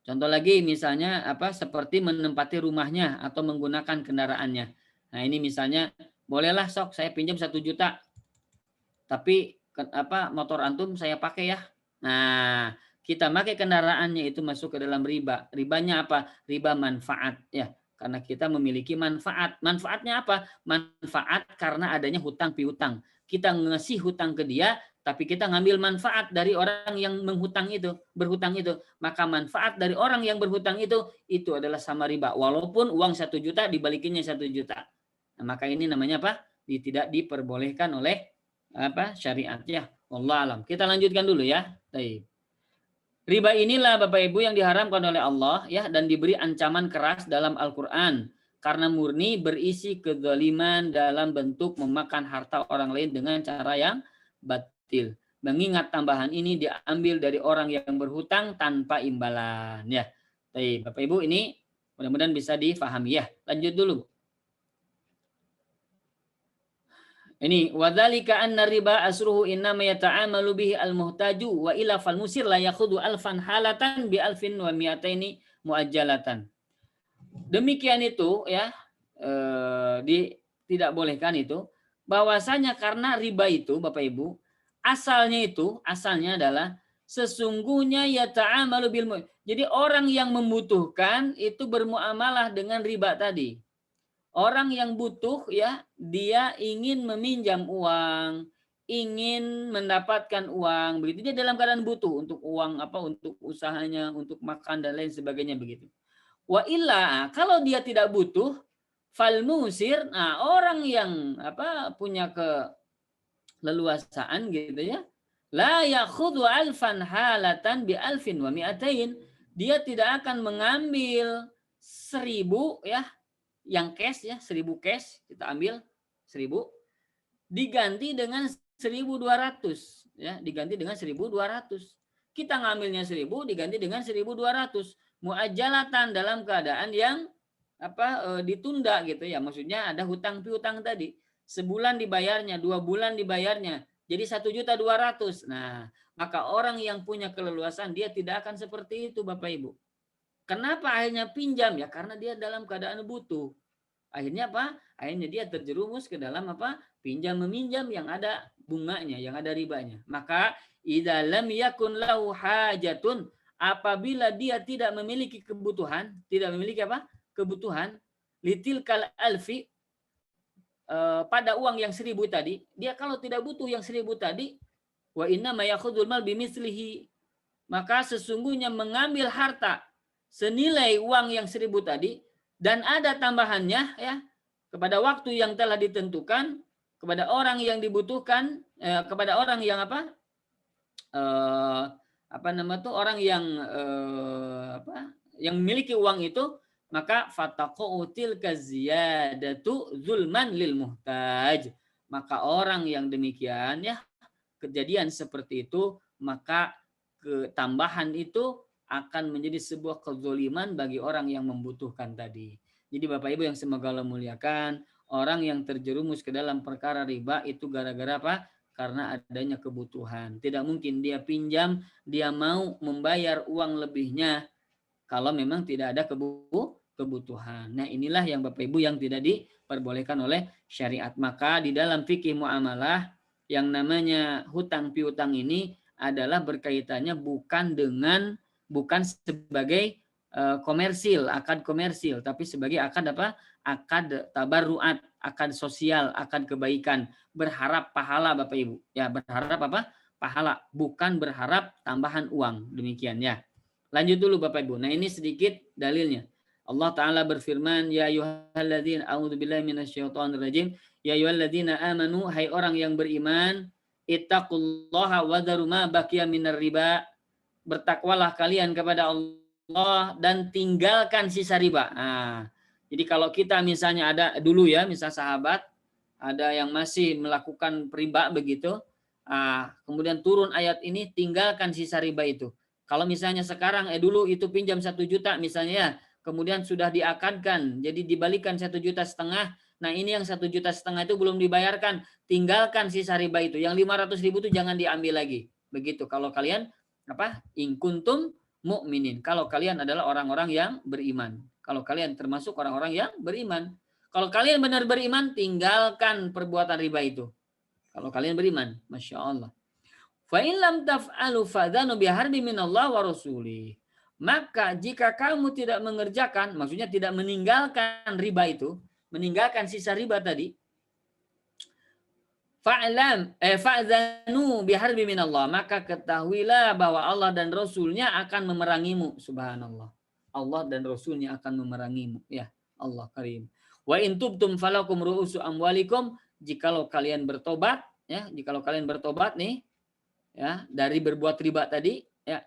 Speaker 2: Contoh lagi misalnya seperti menempati rumahnya atau menggunakan kendaraannya. Nah, ini misalnya bolehlah sok saya pinjam 1 juta. Tapi motor antum saya pakai ya. Nah, kita pakai kendaraannya itu masuk ke dalam riba. Ribanya apa? Riba manfaat ya. Karena kita memiliki manfaat. Manfaatnya apa? Manfaat karena adanya hutang piutang. Kita ngasih hutang ke dia, tapi kita ngambil manfaat dari orang yang berhutang itu. Maka manfaat dari orang yang berhutang itu adalah sama riba. Walaupun uang 1 juta dibalikinnya 1 juta. Nah, maka ini namanya apa? Tidak diperbolehkan oleh syariatnya. Allah alam. Kita lanjutkan dulu ya. Baik. Riba inilah Bapak Ibu yang diharamkan oleh Allah ya, dan diberi ancaman keras dalam Al-Qur'an karena murni berisi kezaliman dalam bentuk memakan harta orang lain dengan cara yang batil. Mengingat tambahan ini diambil dari orang yang berhutang tanpa imbalan ya. Baik, Bapak Ibu, ini mudah-mudahan bisa difahami ya. Lanjut dulu. Ini wadzalika anna riba asruhu innama yata'amalu bihi al-muhtaju wa ila fal musir la yakhudhu alfan halatan bi alfin wa mi'ataini muajjalatan. Demikian itu ya, tidak bolehkan itu, bahwasanya karena riba itu Bapak Ibu asalnya adalah sesungguhnya yata'amalu bil. Jadi orang yang membutuhkan itu bermuamalah dengan riba tadi. Orang yang butuh ya, dia ingin meminjam uang, ingin mendapatkan uang, begitu. Dia dalam keadaan butuh untuk uang untuk usahanya, untuk makan dan lain sebagainya begitu. Wa illa, kalau dia tidak butuh, fal musir, nah orang yang punya keleluasaan gitu ya, la yakhudhu alfan halatan bi alfin wa mi'atain, dia tidak akan mengambil 1.000 ya, yang cash ya, 1.000 cash kita ambil 1.000 diganti dengan 1.200 ya, diganti dengan 1.200. Kita ngambilnya 1.000 diganti dengan 1.200 muajjalatan dalam keadaan yang ditunda gitu ya. Maksudnya ada hutang piutang tadi. Sebulan dibayarnya, 2 bulan dibayarnya. Jadi 1.200.000. Nah, maka orang yang punya keleluasan dia tidak akan seperti itu Bapak Ibu. Kenapa akhirnya pinjam? Ya karena dia dalam keadaan butuh. Akhirnya Akhirnya dia terjerumus ke dalam pinjam meminjam yang ada bunganya, yang ada ribanya. Maka idza lam yakun lahu hajatun, apabila dia tidak memiliki kebutuhan, kebutuhan litilkal alfi, pada uang yang 1.000 tadi, dia kalau tidak butuh yang 1.000 tadi, wa inna ma yakhudul mal bimislihi, maka sesungguhnya mengambil harta senilai uang yang 1.000 tadi dan ada tambahannya ya, kepada waktu yang telah ditentukan, kepada orang yang dibutuhkan, kepada orang yang orang yang yang memiliki uang itu, maka fataqautil kaziyadatu zulman lil muhtaj. Maka orang yang demikian ya, kejadian seperti itu, maka ketambahan itu akan menjadi sebuah kezaliman bagi orang yang membutuhkan tadi. Jadi Bapak Ibu yang semoga Allah muliakan, orang yang terjerumus ke dalam perkara riba itu gara-gara apa? Karena adanya kebutuhan. Tidak mungkin dia pinjam, dia mau membayar uang lebihnya kalau memang tidak ada kebutuhan. Nah, inilah yang Bapak Ibu yang tidak diperbolehkan oleh syariat. Maka di dalam fikih muamalah yang namanya hutang piutang ini adalah berkaitannya bukan sebagai komersil, akad komersil, tapi sebagai akad apa? Akad tabarruat, akad sosial, akad kebaikan, berharap pahala Bapak Ibu. Ya, berharap apa? Pahala, bukan berharap tambahan uang. Demikian ya. Lanjut dulu Bapak Ibu. Nah, ini sedikit dalilnya. Allah Ta'ala berfirman, ya ayyuhalladzina a'udzubillahi minasyaitonirrajim, ya ayyuhalladzina amanu, hai orang yang beriman, ittaqullaha wa dharu ma baqiya minar riba, bertakwalah kalian kepada Allah dan tinggalkan sisa riba. Nah, jadi kalau kita misalnya ada dulu ya, misal sahabat ada yang masih melakukan riba begitu, kemudian turun ayat ini, tinggalkan sisa riba itu. Kalau misalnya sekarang dulu itu pinjam 1 juta misalnya ya, kemudian sudah diakadkan, jadi dibalikan 1,5 juta. Nah ini yang 1,5 juta itu belum dibayarkan, tinggalkan sisa riba itu. Yang 500.000 itu jangan diambil lagi. Begitu. Kalau kalian apa? In kuntum mu'minin. Kalau kalian adalah orang-orang yang beriman. Kalau kalian termasuk orang-orang yang beriman. Kalau kalian benar beriman, tinggalkan perbuatan riba itu. Kalau kalian beriman, Masya Allah. Fa in lam taf'alu fadhanu biharbi minallah wa rasulih. Maka jika kamu tidak mengerjakan, maksudnya tidak meninggalkan riba itu, meninggalkan sisa riba tadi, fa'zanu biharbi minallah, maka ketahuilah bahwa Allah dan Rasulnya akan memerangimu. Subhanallah. Allah dan Rasulnya akan memerangimu. Ya, Allah karim. Wa in tubtum falakum ru'usu amwalikum, jikalau kalian bertobat, ya, jikalau kalian bertobat nih, ya, dari berbuat riba tadi, ya,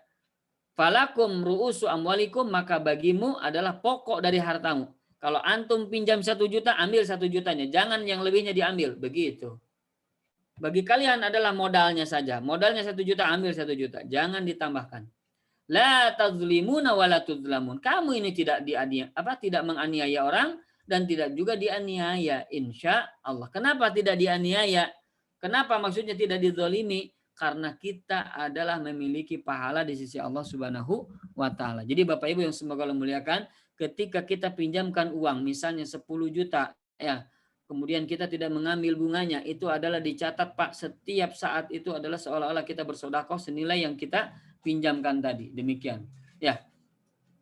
Speaker 2: falakum ru'usu amwalikum, maka bagimu adalah pokok dari hartamu. Kalau antum pinjam 1 juta, ambil 1 jutanya, jangan yang lebihnya diambil, begitu. Bagi kalian adalah modalnya saja, modalnya 1 juta, ambil 1 juta, jangan ditambahkan. La tazlimuna wa la tuzlamun. Kamu ini tidak tidak menganiaya orang dan tidak juga dianiaya, insya Allah. Kenapa tidak dianiaya? Kenapa maksudnya tidak dizalimi? Karena kita adalah memiliki pahala di sisi Allah Subhanahu wa Ta'ala. Jadi Bapak Ibu yang semoga Allah muliakan, ketika kita pinjamkan uang misalnya 10 juta, ya, kemudian kita tidak mengambil bunganya, itu adalah dicatat Pak, setiap saat itu adalah seolah-olah kita bersedekah senilai yang kita pinjamkan tadi. Demikian. Ya.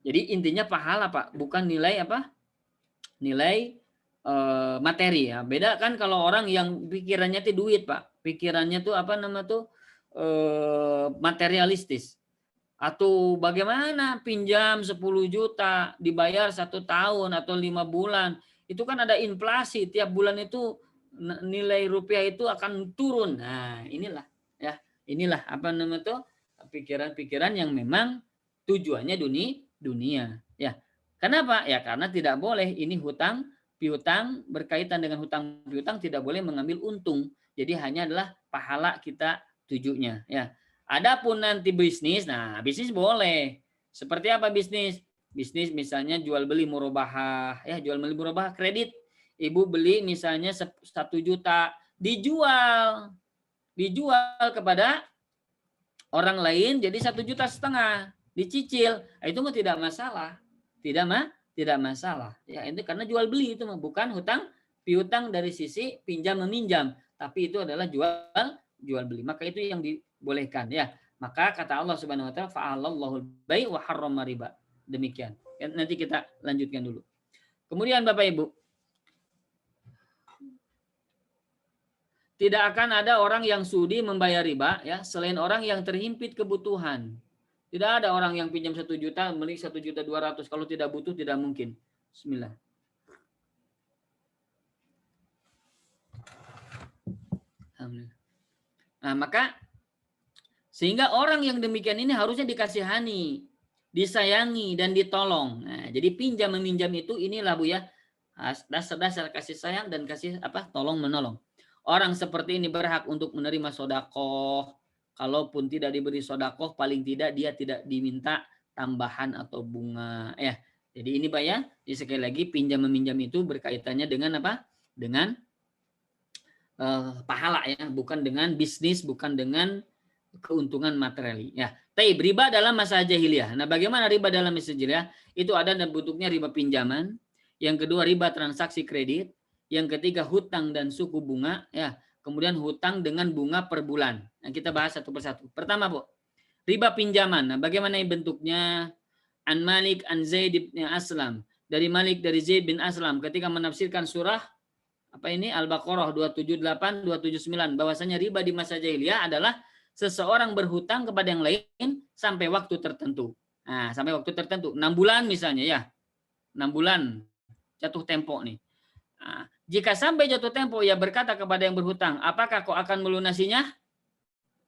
Speaker 2: Jadi intinya pahala Pak, bukan nilai apa? Nilai materi ya. Beda kan kalau orang yang pikirannya itu duit Pak. Pikirannya tuh apa nama tuh? Materialistis. Atau bagaimana pinjam 10 juta dibayar 1 tahun atau 5 bulan. Itu kan ada inflasi, tiap bulan itu nilai rupiah itu akan turun. Nah, inilah ya. Inilah apa namanya tuh? Pikiran-pikiran yang memang tujuannya dunia. Ya. Kenapa? Ya karena tidak boleh ini hutang piutang, berkaitan dengan hutang piutang tidak boleh mengambil untung. Jadi hanya adalah pahala kita tujunya, ya. Adapun nanti bisnis, nah bisnis boleh. Seperti apa bisnis? Bisnis misalnya jual beli murabahah, ya, jual beli murabahah kredit. Ibu beli misalnya 1 juta, dijual kepada orang lain jadi 1,5 juta, dicicil. Itu mah tidak masalah. Tidak masalah. Ya, itu karena jual beli itu mah bukan hutang piutang dari sisi pinjam meminjam, tapi itu adalah jual beli. Maka itu yang dibolehkan, ya. Maka kata Allah Subhanahu wa Ta'ala, fa'alallahul bai' wa harrama riba. Demikian. Nanti kita lanjutkan dulu. Kemudian Bapak Ibu, tidak akan ada orang yang sudi membayar riba, ya, selain orang yang terhimpit kebutuhan. Tidak ada orang yang pinjam 1 juta, beli 1.200.000. Kalau tidak butuh, tidak mungkin. Bismillah. Nah, maka sehingga orang yang demikian ini harusnya dikasihani, disayangi dan ditolong. Nah, jadi pinjam meminjam itu inilah Bu ya, dasar-dasar kasih sayang dan kasih tolong menolong. Orang seperti ini berhak untuk menerima sedekah. Kalaupun tidak diberi sedekah, paling tidak dia tidak diminta tambahan atau bunga, ya. Jadi ini Pak ya, jadi sekali lagi pinjam meminjam itu berkaitannya dengan apa? Dengan pahala ya, bukan dengan bisnis, bukan dengan keuntungan materi ya. Tapi riba dalam masa jahiliyah. Nah, bagaimana riba dalam masa jahiliyah? Itu ada dan bentuknya riba pinjaman, yang kedua riba transaksi kredit, yang ketiga hutang dan suku bunga ya. Kemudian hutang dengan bunga per bulan. Nah, kita bahas satu persatu. Pertama, Bu, riba pinjaman. Nah, bagaimana bentuknya? An Malik an Zaid bin Aslam. Dari Malik dari Zaid bin Aslam ketika menafsirkan surah apa ini Al-Baqarah 278 279 bahwasanya riba di masa jahiliyah adalah seseorang berhutang kepada yang lain sampai waktu tertentu. Nah, sampai waktu tertentu 6 bulan misalnya ya. 6 bulan jatuh tempo nih. Nah, jika sampai jatuh tempo ia berkata kepada yang berhutang, apakah kau akan melunasinya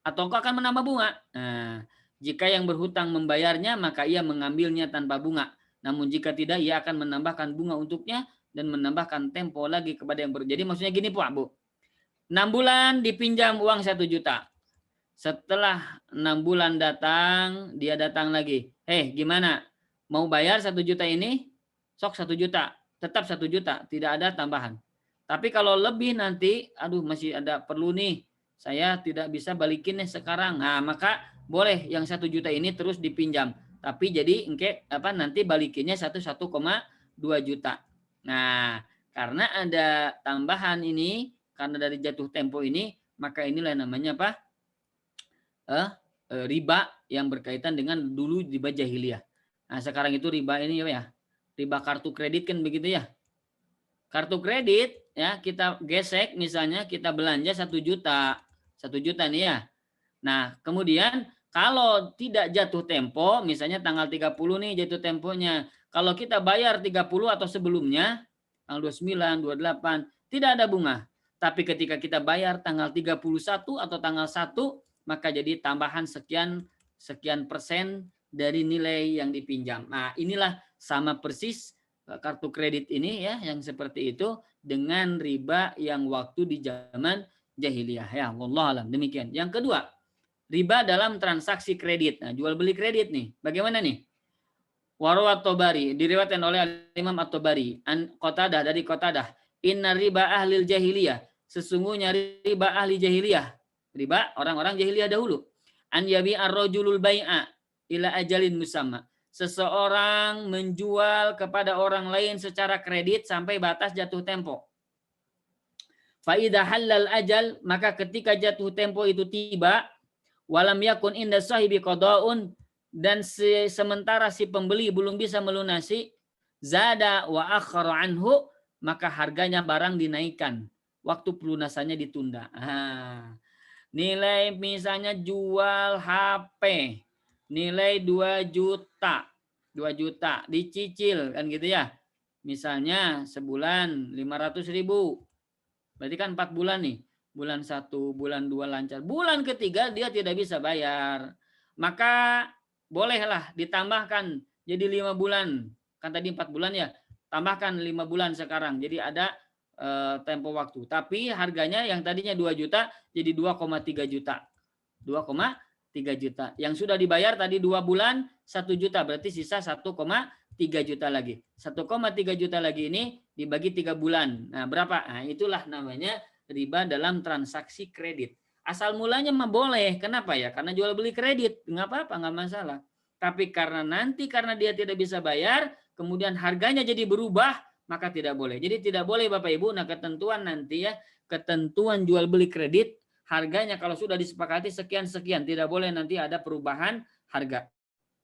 Speaker 2: atau kau akan menambah bunga? Nah, jika yang berhutang membayarnya maka ia mengambilnya tanpa bunga. Namun jika tidak ia akan menambahkan bunga untuknya dan menambahkan tempo lagi kepada yang Jadi maksudnya gini Pak Bu. 6 bulan dipinjam uang 1 juta. Setelah 6 bulan datang, dia datang lagi. Gimana? Mau bayar 1 juta ini? Sok 1 juta. Tetap 1 juta. Tidak ada tambahan. Tapi kalau lebih nanti, masih ada perlu nih. Saya tidak bisa balikin nih sekarang. Nah, maka boleh yang 1 juta ini terus dipinjam. Tapi jadi nanti balikinnya 1,2 juta. Nah, karena ada tambahan ini, karena dari jatuh tempo ini, maka inilah namanya apa? Riba yang berkaitan dengan dulu riba jahiliyah. Nah, sekarang itu riba ini ya, riba kartu kredit kan begitu ya. Kartu kredit ya kita gesek misalnya kita belanja 1 juta. 1 juta nih ya. Nah, kemudian kalau tidak jatuh tempo, misalnya tanggal 30 nih jatuh temponya. Kalau kita bayar 30 atau sebelumnya, tanggal 29, 28, tidak ada bunga. Tapi ketika kita bayar tanggal 31 atau tanggal 1, maka jadi tambahan sekian persen dari nilai yang dipinjam. Nah, inilah sama persis kartu kredit ini ya, yang seperti itu dengan riba yang waktu di zaman jahiliyah. Ya, wallahu alam. Demikian. Yang kedua, riba dalam transaksi kredit. Nah, jual beli kredit nih. Bagaimana nih? Warwa At-Tabari, diriwayatkan oleh Imam At-Tabari, Qatadah dari Qatadah, inna riba ahlil jahiliyah, sesungguhnya riba ahli jahiliyah, riba orang-orang jahiliyah dahulu, an yabi ar-rajulul bai'a ila ajalin musamma, seseorang menjual kepada orang lain secara kredit sampai batas jatuh tempo. Fa idza halal ajal, maka ketika jatuh tempo itu tiba, walam yakun inda sahibi qada'un, dan sementara si pembeli belum bisa melunasi, zada wa akhara anhu, maka harganya barang dinaikkan, waktu pelunasannya ditunda. Nilai misalnya jual HP, nilai 2 juta, 2 juta dicicil kan gitu ya. Misalnya sebulan 500.000. Berarti kan 4 bulan nih. Bulan 1, bulan 2 lancar. Bulan ketiga dia tidak bisa bayar. Maka bolehlah ditambahkan jadi 5 bulan. Kan tadi 4 bulan ya. Tambahkan 5 bulan sekarang. Jadi ada tempo waktu. Tapi harganya yang tadinya 2 juta jadi 2,3 juta. 2,3 juta. Yang sudah dibayar tadi 2 bulan 1 juta. Berarti sisa 1,3 juta lagi. 1,3 juta lagi ini dibagi 3 bulan. Nah, berapa? Nah, itulah namanya riba dalam transaksi kredit. Asal mulanya mah boleh. Kenapa ya? Karena jual beli kredit. Nggak apa-apa, nggak masalah. Tapi karena dia tidak bisa bayar, kemudian harganya jadi berubah, maka tidak boleh. Jadi tidak boleh Bapak Ibu, nah ketentuan nanti ya, ketentuan jual beli kredit, harganya kalau sudah disepakati sekian-sekian, tidak boleh nanti ada perubahan harga.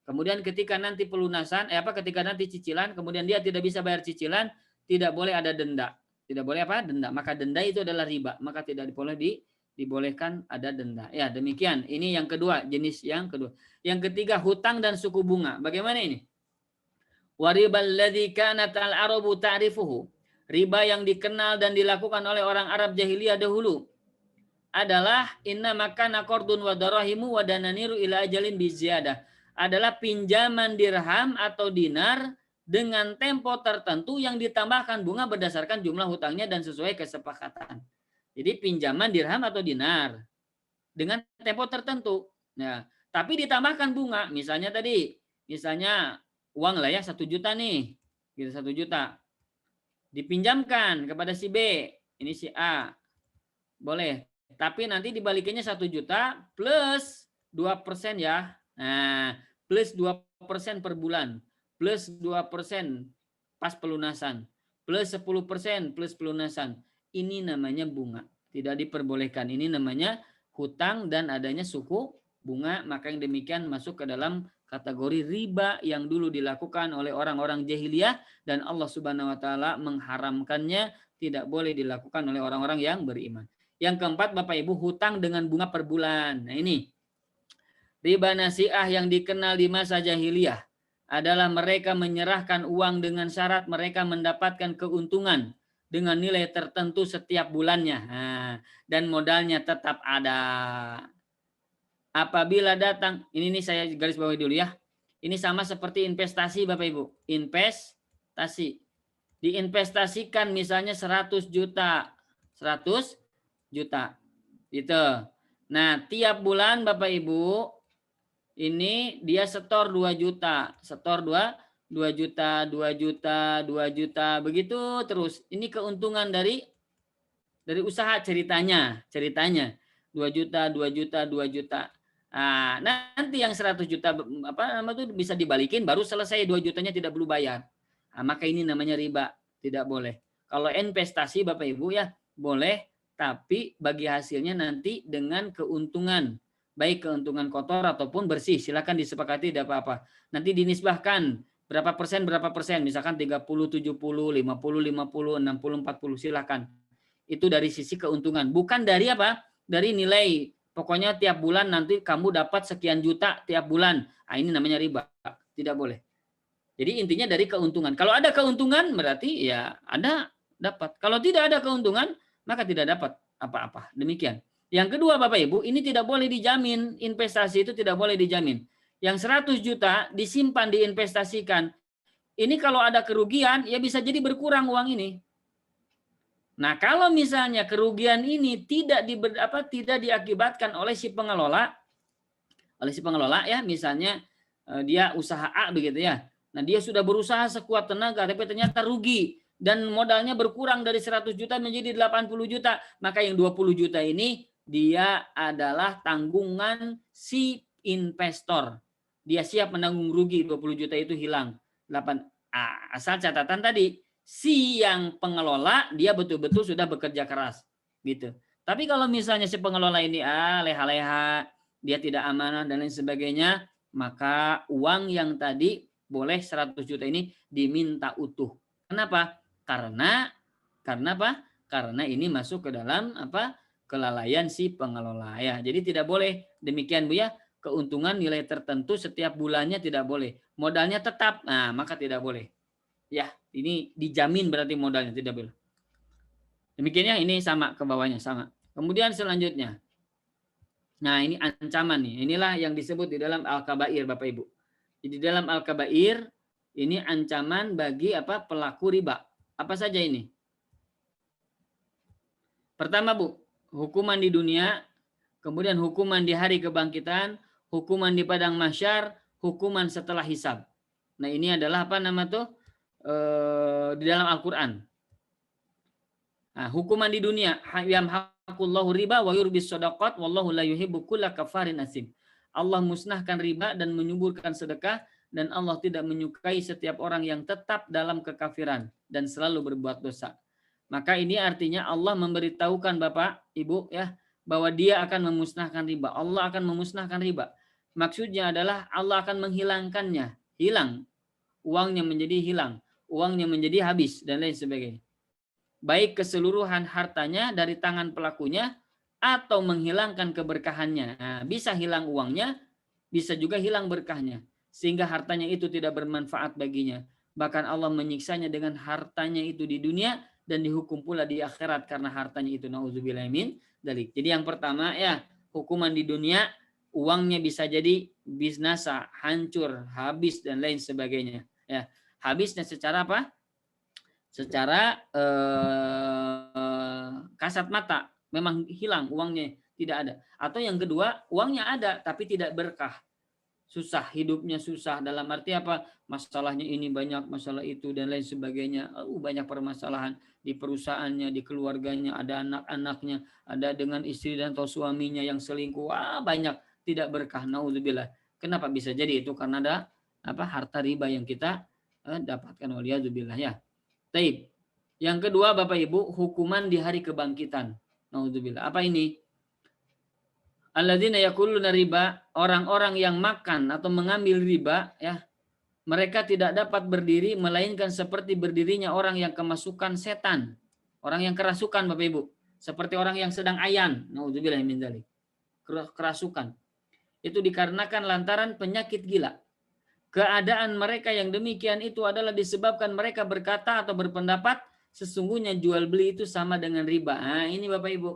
Speaker 2: Kemudian ketika nanti pelunasan, ketika nanti cicilan, kemudian dia tidak bisa bayar cicilan, tidak boleh ada denda. Tidak boleh denda. Maka denda itu adalah riba. Maka tidak boleh dibolehkan ada denda. Ya, demikian. Ini yang kedua, jenis yang kedua. Yang ketiga, hutang dan suku bunga. Bagaimana ini? Waribal ladzi kanat al-arabu ta'rifuhu. Riba yang dikenal dan dilakukan oleh orang Arab jahiliyah dahulu adalah inna makana qardun wa darahimu wa dananiru ila ajalin biziyadah. Adalah pinjaman dirham atau dinar dengan tempo tertentu yang ditambahkan bunga berdasarkan jumlah hutangnya dan sesuai kesepakatan. Jadi pinjaman dirham atau dinar dengan tempo tertentu. Nah, tapi ditambahkan bunga. Misalnya uang lah ya 1 juta nih, gitu 1 juta. Dipinjamkan kepada si B, ini si A. Boleh. Tapi nanti dibalikinnya 1 juta plus 2% ya. Nah, plus 2% per bulan. Plus 2% pas pelunasan. Plus 10% plus pelunasan. Ini namanya bunga. Tidak diperbolehkan. Ini namanya hutang dan adanya suku bunga. Maka yang demikian masuk ke dalam kategori riba yang dulu dilakukan oleh orang-orang jahiliyah dan Allah Subhanahu wa taala mengharamkannya, tidak boleh dilakukan oleh orang-orang yang beriman. Yang keempat Bapak Ibu, hutang dengan bunga per bulan. Nah ini riba nasi'ah yang dikenal di masa jahiliyah adalah mereka menyerahkan uang dengan syarat mereka mendapatkan keuntungan dengan nilai tertentu setiap bulannya. Nah, dan modalnya tetap ada. Apabila datang, ini saya garis bawahi dulu ya. Ini sama seperti investasi Bapak Ibu. Investasi. Diinvestasikan misalnya 100 juta. 100 juta. Gitu. Nah, tiap bulan Bapak Ibu, ini dia setor 2 juta. Setor 2 juta, 2 juta, 2 juta. Begitu terus. Ini keuntungan dari usaha ceritanya. 2 juta, 2 juta, 2 juta. Nah, nanti yang 100 juta bisa dibalikin, baru selesai 2 jutanya tidak perlu bayar. Nah, maka ini namanya riba, tidak boleh. Kalau investasi Bapak Ibu ya boleh, tapi bagi hasilnya nanti dengan keuntungan, baik keuntungan kotor ataupun bersih, silakan disepakati, tidak apa-apa. Nanti dinisbahkan berapa persen, misalkan 30, 70, 50, 50, 60, 40, silakan. Itu dari sisi keuntungan, bukan dari apa? Dari nilai. Pokoknya tiap bulan nanti kamu dapat sekian juta tiap bulan. Nah, ini namanya riba. Tidak boleh. Jadi intinya dari keuntungan. Kalau ada keuntungan berarti ya ada dapat. Kalau tidak ada keuntungan maka tidak dapat apa-apa. Demikian. Yang kedua Bapak Ibu, ini tidak boleh dijamin. Investasi itu tidak boleh dijamin. Yang 100 juta disimpan, diinvestasikan. Ini kalau ada kerugian ya bisa jadi berkurang uang ini. Nah, kalau misalnya kerugian ini tidak diakibatkan oleh si pengelola ya, misalnya dia usaha A begitu ya. Nah, dia sudah berusaha sekuat tenaga tapi ternyata rugi dan modalnya berkurang dari 100 juta menjadi 80 juta, maka yang 20 juta ini dia adalah tanggungan si investor. Dia siap menanggung rugi 20 juta itu hilang. Asal catatan tadi, si yang pengelola dia betul-betul sudah bekerja keras gitu. Tapi kalau misalnya si pengelola ini leha-leha, dia tidak amanah dan lain sebagainya, maka uang yang tadi boleh 100 juta ini diminta utuh. Kenapa? Karena apa? Karena ini masuk ke dalam kelalaian si pengelola ya. Jadi tidak boleh demikian Bu ya. Keuntungan nilai tertentu setiap bulannya tidak boleh. Modalnya tetap. Nah, maka tidak boleh. Ya, ini dijamin berarti modalnya tidak boleh. Demikian ya, ini sama ke bawahnya sama. Kemudian selanjutnya. Nah, ini ancaman nih. Inilah yang disebut di dalam Al-Kabair Bapak Ibu. Jadi dalam Al-Kabair ini ancaman bagi pelaku riba. Apa saja ini? Pertama Bu, hukuman di dunia, kemudian hukuman di hari kebangkitan, hukuman di padang mahsyar, hukuman setelah hisab. Nah, ini adalah di dalam Al-Quran. Nah, hukuman di dunia, yamhaqullahu riba wa yurbis shadaqat wallahu la yuhibbu kulla kafarin asim. Allah musnahkan riba dan menyuburkan sedekah, dan Allah tidak menyukai setiap orang yang tetap dalam kekafiran dan selalu berbuat dosa. Maka ini artinya Allah memberitahukan Bapak, Ibu ya, bahwa Dia akan memusnahkan riba. Allah akan memusnahkan riba. Maksudnya adalah Allah akan menghilangkannya, hilang. Uangnya menjadi hilang, uangnya menjadi habis dan lain sebagainya. Baik keseluruhan hartanya dari tangan pelakunya atau menghilangkan keberkahannya. Nah, bisa hilang uangnya, bisa juga hilang berkahnya. Sehingga hartanya itu tidak bermanfaat baginya. Bahkan Allah menyiksanya dengan hartanya itu di dunia dan dihukum pula di akhirat karena hartanya itu. Nauzubillah min dzalik. Jadi yang pertama ya, hukuman di dunia, uangnya bisa jadi bisnasa, hancur, habis dan lain sebagainya. Ya, habisnya secara apa? Secara kasat mata, memang hilang uangnya, tidak ada. Atau yang kedua, uangnya ada tapi tidak berkah. Susah, hidupnya susah. Dalam arti apa? Masalahnya ini banyak, masalah itu dan lain sebagainya. Banyak permasalahan di perusahaannya, di keluarganya, ada anak-anaknya, ada dengan istri dan atau suaminya yang selingkuh. Banyak, tidak berkah. Nauzubillah. Kenapa bisa jadi itu? Karena ada harta riba yang kita dapatkan, waliyadzubillah ya. Taib. Yang kedua Bapak Ibu, hukuman di hari kebangkitan. Nauzubillah. Apa ini? alladzina yakuluna riba, orang-orang yang makan atau mengambil riba, ya, mereka tidak dapat berdiri melainkan seperti berdirinya orang yang kemasukan setan, orang yang kerasukan, Bapak Ibu, seperti orang yang sedang ayan, naudzubillah min dzalik, kerasukan. Itu dikarenakan lantaran penyakit gila. Keadaan mereka yang demikian itu adalah disebabkan mereka berkata atau berpendapat sesungguhnya jual beli itu sama dengan riba. Nah, ini Bapak Ibu.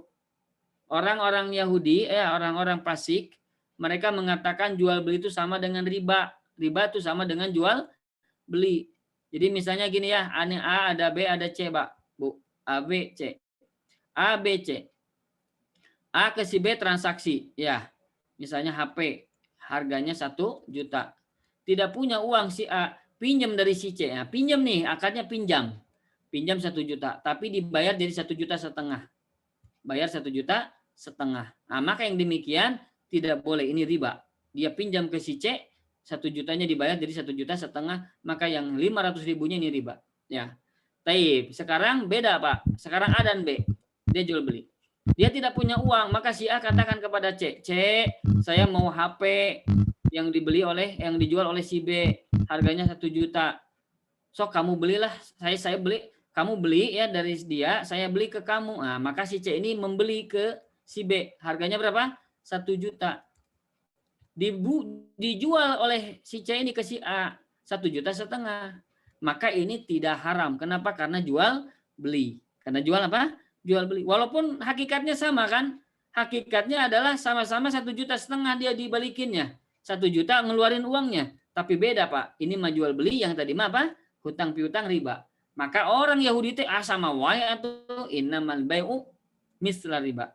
Speaker 2: Orang-orang Yahudi, orang-orang fasik, mereka mengatakan jual beli itu sama dengan riba. Riba itu sama dengan jual beli. Jadi misalnya gini ya, ada A, ada B, ada C, Pak. Bu. A, B, C. A, B, C. A ke si B transaksi. Ya, misalnya HP. Harganya 1 juta. Tidak punya uang si A, pinjam dari si C. Ya, pinjam nih, akadnya pinjam. Pinjam 1 juta. Tapi dibayar jadi 1,5 juta. Bayar 1,5 juta. Nah, maka yang demikian tidak boleh, ini riba. Dia pinjam ke si C, 1 jutanya dibayar jadi 1,5 juta, maka yang 500.000-nya ini riba. Ya. Taib. Sekarang beda, Pak. Sekarang A dan B. Dia jual beli. Dia tidak punya uang, maka si A katakan kepada C, C, saya mau HP yang dijual oleh si B, harganya 1 juta. So kamu belilah, saya beli, kamu beli ya dari dia, saya beli ke kamu. Nah, maka si C ini membeli ke si B, harganya berapa? 1 juta. Dijual oleh si C ini ke si A 1,5 juta. Maka ini tidak haram. Kenapa? Karena jual beli. Karena jual apa? Jual beli. Walaupun hakikatnya sama kan? Hakikatnya adalah sama-sama 1,5 juta dia dibalikinnya. 1 juta ngeluarin uangnya. Tapi beda, Pak. Ini mah jual beli, yang tadi mah apa? Hutang piutang riba. Maka orang Yahudi itu sama wae atau innamal bai'u misla riba.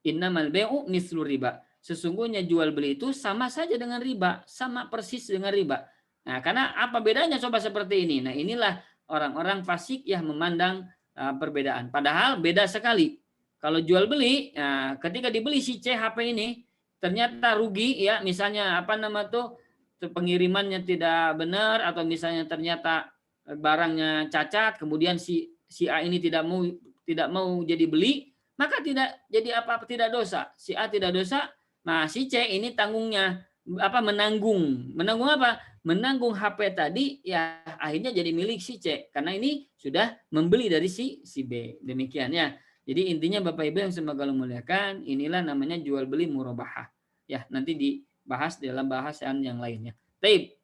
Speaker 2: Innamal bai'u mislu riba. Sesungguhnya jual beli itu sama saja dengan riba, sama persis dengan riba. Nah, karena apa bedanya coba seperti ini? Nah, inilah orang-orang fasik yang memandang perbedaan. Padahal beda sekali. Kalau jual beli, ketika dibeli si C HP ini ternyata rugi, ya, misalnya pengirimannya tidak benar, atau misalnya ternyata barangnya cacat, kemudian si A ini tidak mau jadi beli, maka tidak jadi apa-apa, tidak dosa. Si A tidak dosa. Nah, si C ini tanggungnya menanggung apa? Menanggung HP tadi, ya akhirnya jadi milik si C karena ini sudah membeli dari si B. Demikian ya. Jadi intinya Bapak Ibu yang semoga Allah muliakan, inilah namanya jual beli murabahah. Ya, nanti dibahas dalam bahasan yang lainnya. Baik.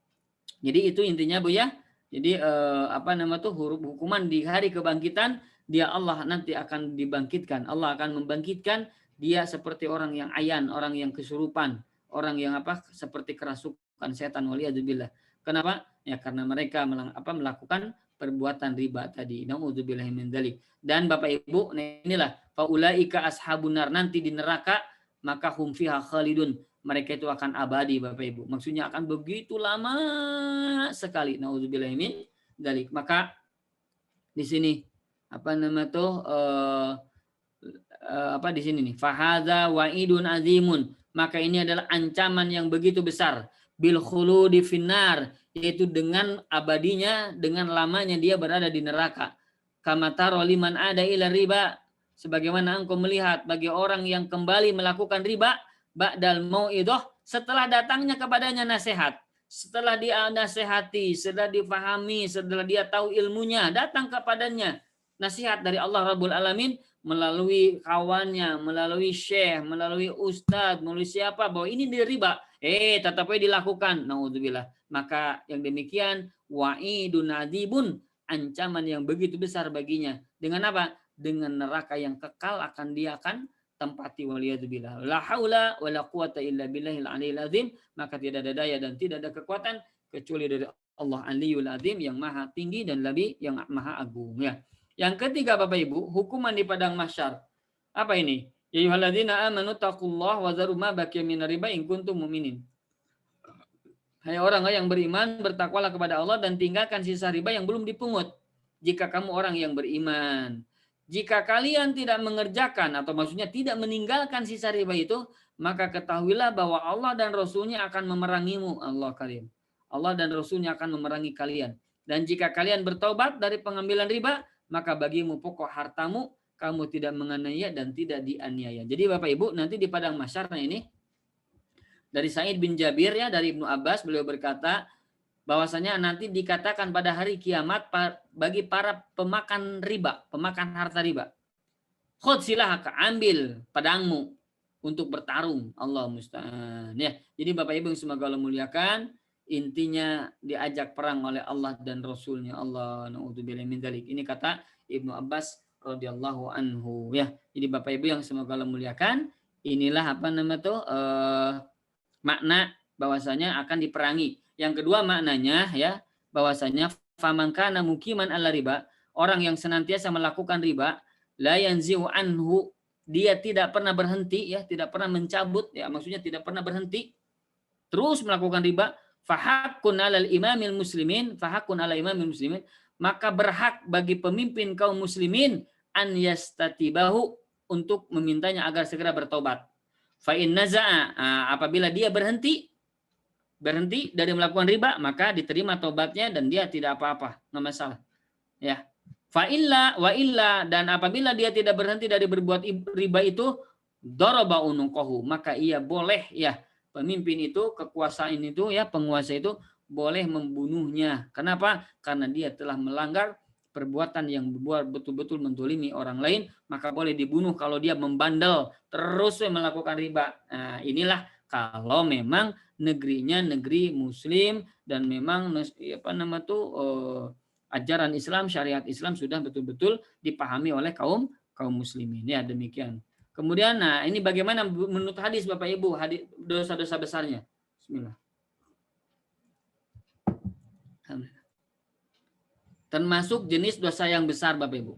Speaker 2: Jadi itu intinya Bu ya. Jadi hukuman di hari kebangkitan, dia Allah nanti akan dibangkitkan. Allah akan membangkitkan dia seperti orang yang ayan, orang yang kesurupan, orang yang seperti kerasukan setan, waliyadzubillah. Kenapa? Ya karena mereka melakukan perbuatan riba tadi. Naudzubillahi min dzalik. Dan Bapak Ibu, inilah faulaika ashabun nar, nanti di neraka maka hum fiha khalidun. Mereka itu akan abadi, Bapak Ibu. Maksudnya akan begitu lama sekali. Naudzubillahi min dzalik. Maka di sini di sini nih, fahadza wa'idun azimun, maka ini adalah ancaman yang begitu besar, bil khuludi finnar, yaitu dengan abadinya, dengan lamanya dia berada di neraka. Kama taro liman ada ila riba, sebagaimana engkau melihat bagi orang yang kembali melakukan riba, ba'dal mau'idah, setelah datangnya kepadanya nasihat, setelah dia nasihati, setelah difahami, setelah dia tahu ilmunya, datang kepadanya nasihat dari Allah Rabbul Alamin melalui kawannya, melalui syekh, melalui ustadz, melalui siapa, bahwa ini riba, tetap dilakukan, naudzubillah. Maka yang demikian wa'idun adzibun, ancaman yang begitu besar baginya. Dengan apa? Dengan neraka yang kekal dia akan tempati, waliyadzubillah. La haula wala quwata illa billahil aliyil azim. Maka tidak ada daya dan tidak ada kekuatan kecuali dari Allah Aliyul Azim, yang maha tinggi dan lebih yang maha agung, ya. Yang ketiga Bapak Ibu, hukuman di padang mahsyar. Apa ini? Ya ayyuhalladzina amanu taqullaha wa zaru ma baqiya minar riba in kuntum mu'minin. Hai orang yang beriman, bertakwalah kepada Allah dan tinggalkan sisa riba yang belum dipungut. Jika kamu orang yang beriman. Jika kalian tidak mengerjakan, atau maksudnya tidak meninggalkan sisa riba itu, maka ketahuilah bahwa Allah dan Rasulnya akan memerangimu. Allah karim. Allah dan Rasulnya akan memerangi kalian. Dan jika kalian bertobat dari pengambilan riba, maka bagimu pokok hartamu kamu tidak menganiaya dan tidak dianiaya. Jadi Bapak Ibu, nanti di padang mahsyar ini dari Sa'id bin Jabir ya, dari Ibnu Abbas, beliau berkata bahwasanya nanti dikatakan pada hari kiamat bagi para pemakan riba, pemakan harta riba. Khudh silahaka, ambil pedangmu untuk bertarung. Allah musta'an. Ya, jadi Bapak Ibu yang semoga Allah muliakan, intinya diajak perang oleh Allah dan Rasulnya Allah. Na'udzubillah min dzalik. Ini kata Ibnu Abbas radhiyallahu anhu ya. Jadi Bapak Ibu yang semoga Allah muliakan, inilah apa nama tuh makna bahwasanya akan diperangi. Yang kedua maknanya ya, bahwasanya faman kana mukiman ala riba, orang yang senantiasa melakukan riba, la yanzi'u anhu, dia tidak pernah berhenti ya, tidak pernah mencabut ya, maksudnya tidak pernah berhenti terus melakukan riba, fahaqqun 'alal imamil muslimin, fahaqqun 'ala imamil muslimin, maka berhak bagi pemimpin kaum muslimin an yastatibahu, untuk memintanya agar segera bertobat. Fa in naza'a, apabila dia berhenti dari melakukan riba, maka diterima tobatnya dan dia tidak apa-apa, nggak masalah. Ya. Fa illa wa illa, dan apabila dia tidak berhenti dari berbuat riba itu, daraba unuqahu, maka ia boleh ya, pemimpin itu, kekuasaan itu ya, penguasa itu boleh membunuhnya. Kenapa? Karena dia telah melanggar perbuatan yang betul-betul mendolimi orang lain, maka boleh dibunuh kalau dia membandel terus melakukan riba. Nah, inilah kalau memang negerinya negeri muslim dan memang apa nama tuh ajaran Islam, syariat Islam sudah betul-betul dipahami oleh kaum muslimin. Ya, demikian. Kemudian nah, ini bagaimana menurut hadis Bapak Ibu, hadis dosa-dosa besarnya. Bismillah. Termasuk jenis dosa yang besar Bapak Ibu.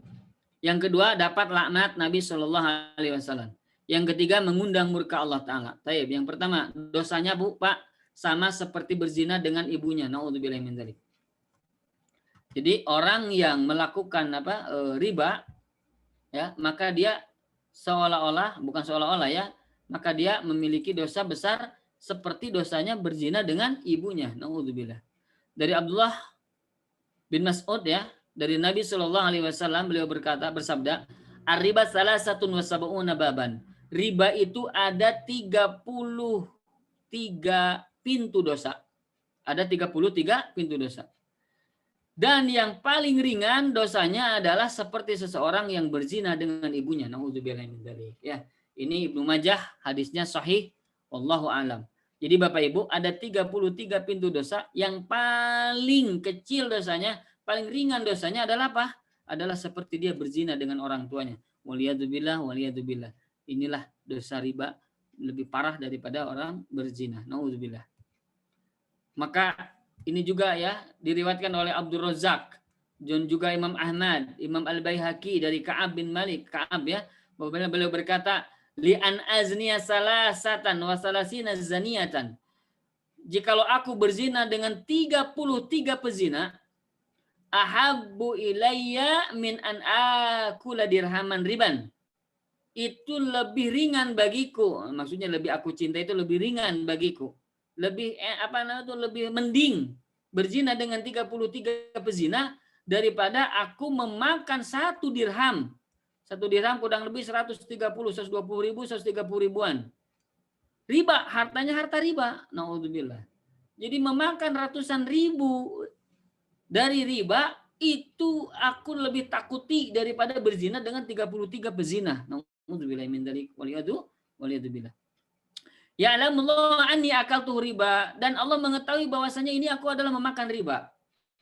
Speaker 2: Yang kedua, dapat laknat Nabi Shallallahu alaihi wasallam. Yang ketiga, mengundang murka Allah Ta'ala. Taib. Yang pertama, dosanya Bu, Pak, sama seperti berzina dengan ibunya. Na'udzubillah min dzalik. Jadi orang yang melakukan riba ya, maka dia bukan seolah-olah ya, maka dia memiliki dosa besar seperti dosanya berzina dengan ibunya. Na'udzubillah. Dari Abdullah bin Mas'ud ya, dari Nabi Shallallahu alaihi wasallam, beliau bersabda, "Ar-riba salasatun wa sab'una baban." Riba itu ada 33 pintu dosa. Ada 33 pintu dosa. Dan yang paling ringan dosanya adalah seperti seseorang yang berzina dengan ibunya. Nauzubillah min dzalik. Ya, ini Ibnu Majah, hadisnya sahih, wallahu alam. Jadi Bapak Ibu, ada 33 pintu dosa, yang paling kecil dosanya, paling ringan dosanya adalah apa? Adalah seperti dia berzina dengan orang tuanya. Waliyadzubillah, waliyadzubillah. Inilah dosa riba lebih parah daripada orang berzina. Nauzubillah. Maka ini juga ya diriwayatkan oleh Abdul Razak dan juga Imam Ahmad, Imam Al-Baihaqi dari Ka'ab bin Malik. Ka'ab ya, beliau berkata, li an azniya salasatan wa salasina zaniyatan. Jikalau aku berzina dengan 33 pezina, ahabbu ilayya min an akula dirhaman riban. Itu lebih ringan bagiku, maksudnya lebih aku cinta itu lebih ringan bagiku. Lebih lebih mending berzina dengan 33 pezina daripada aku memakan 1 dirham. 1 dirham kurang lebih 130, 120 ribu, 130 ribuan. Riba, hartanya harta riba. Na'udzubillah. Jadi memakan ratusan ribu dari riba, itu aku lebih takuti daripada berzina dengan 33 pezina. Na'udzubillah min dzalik. Waliyadzubillah. Ya'lamullah anni akaltu riba, dan Allah mengetahui bahwasanya ini aku adalah memakan riba.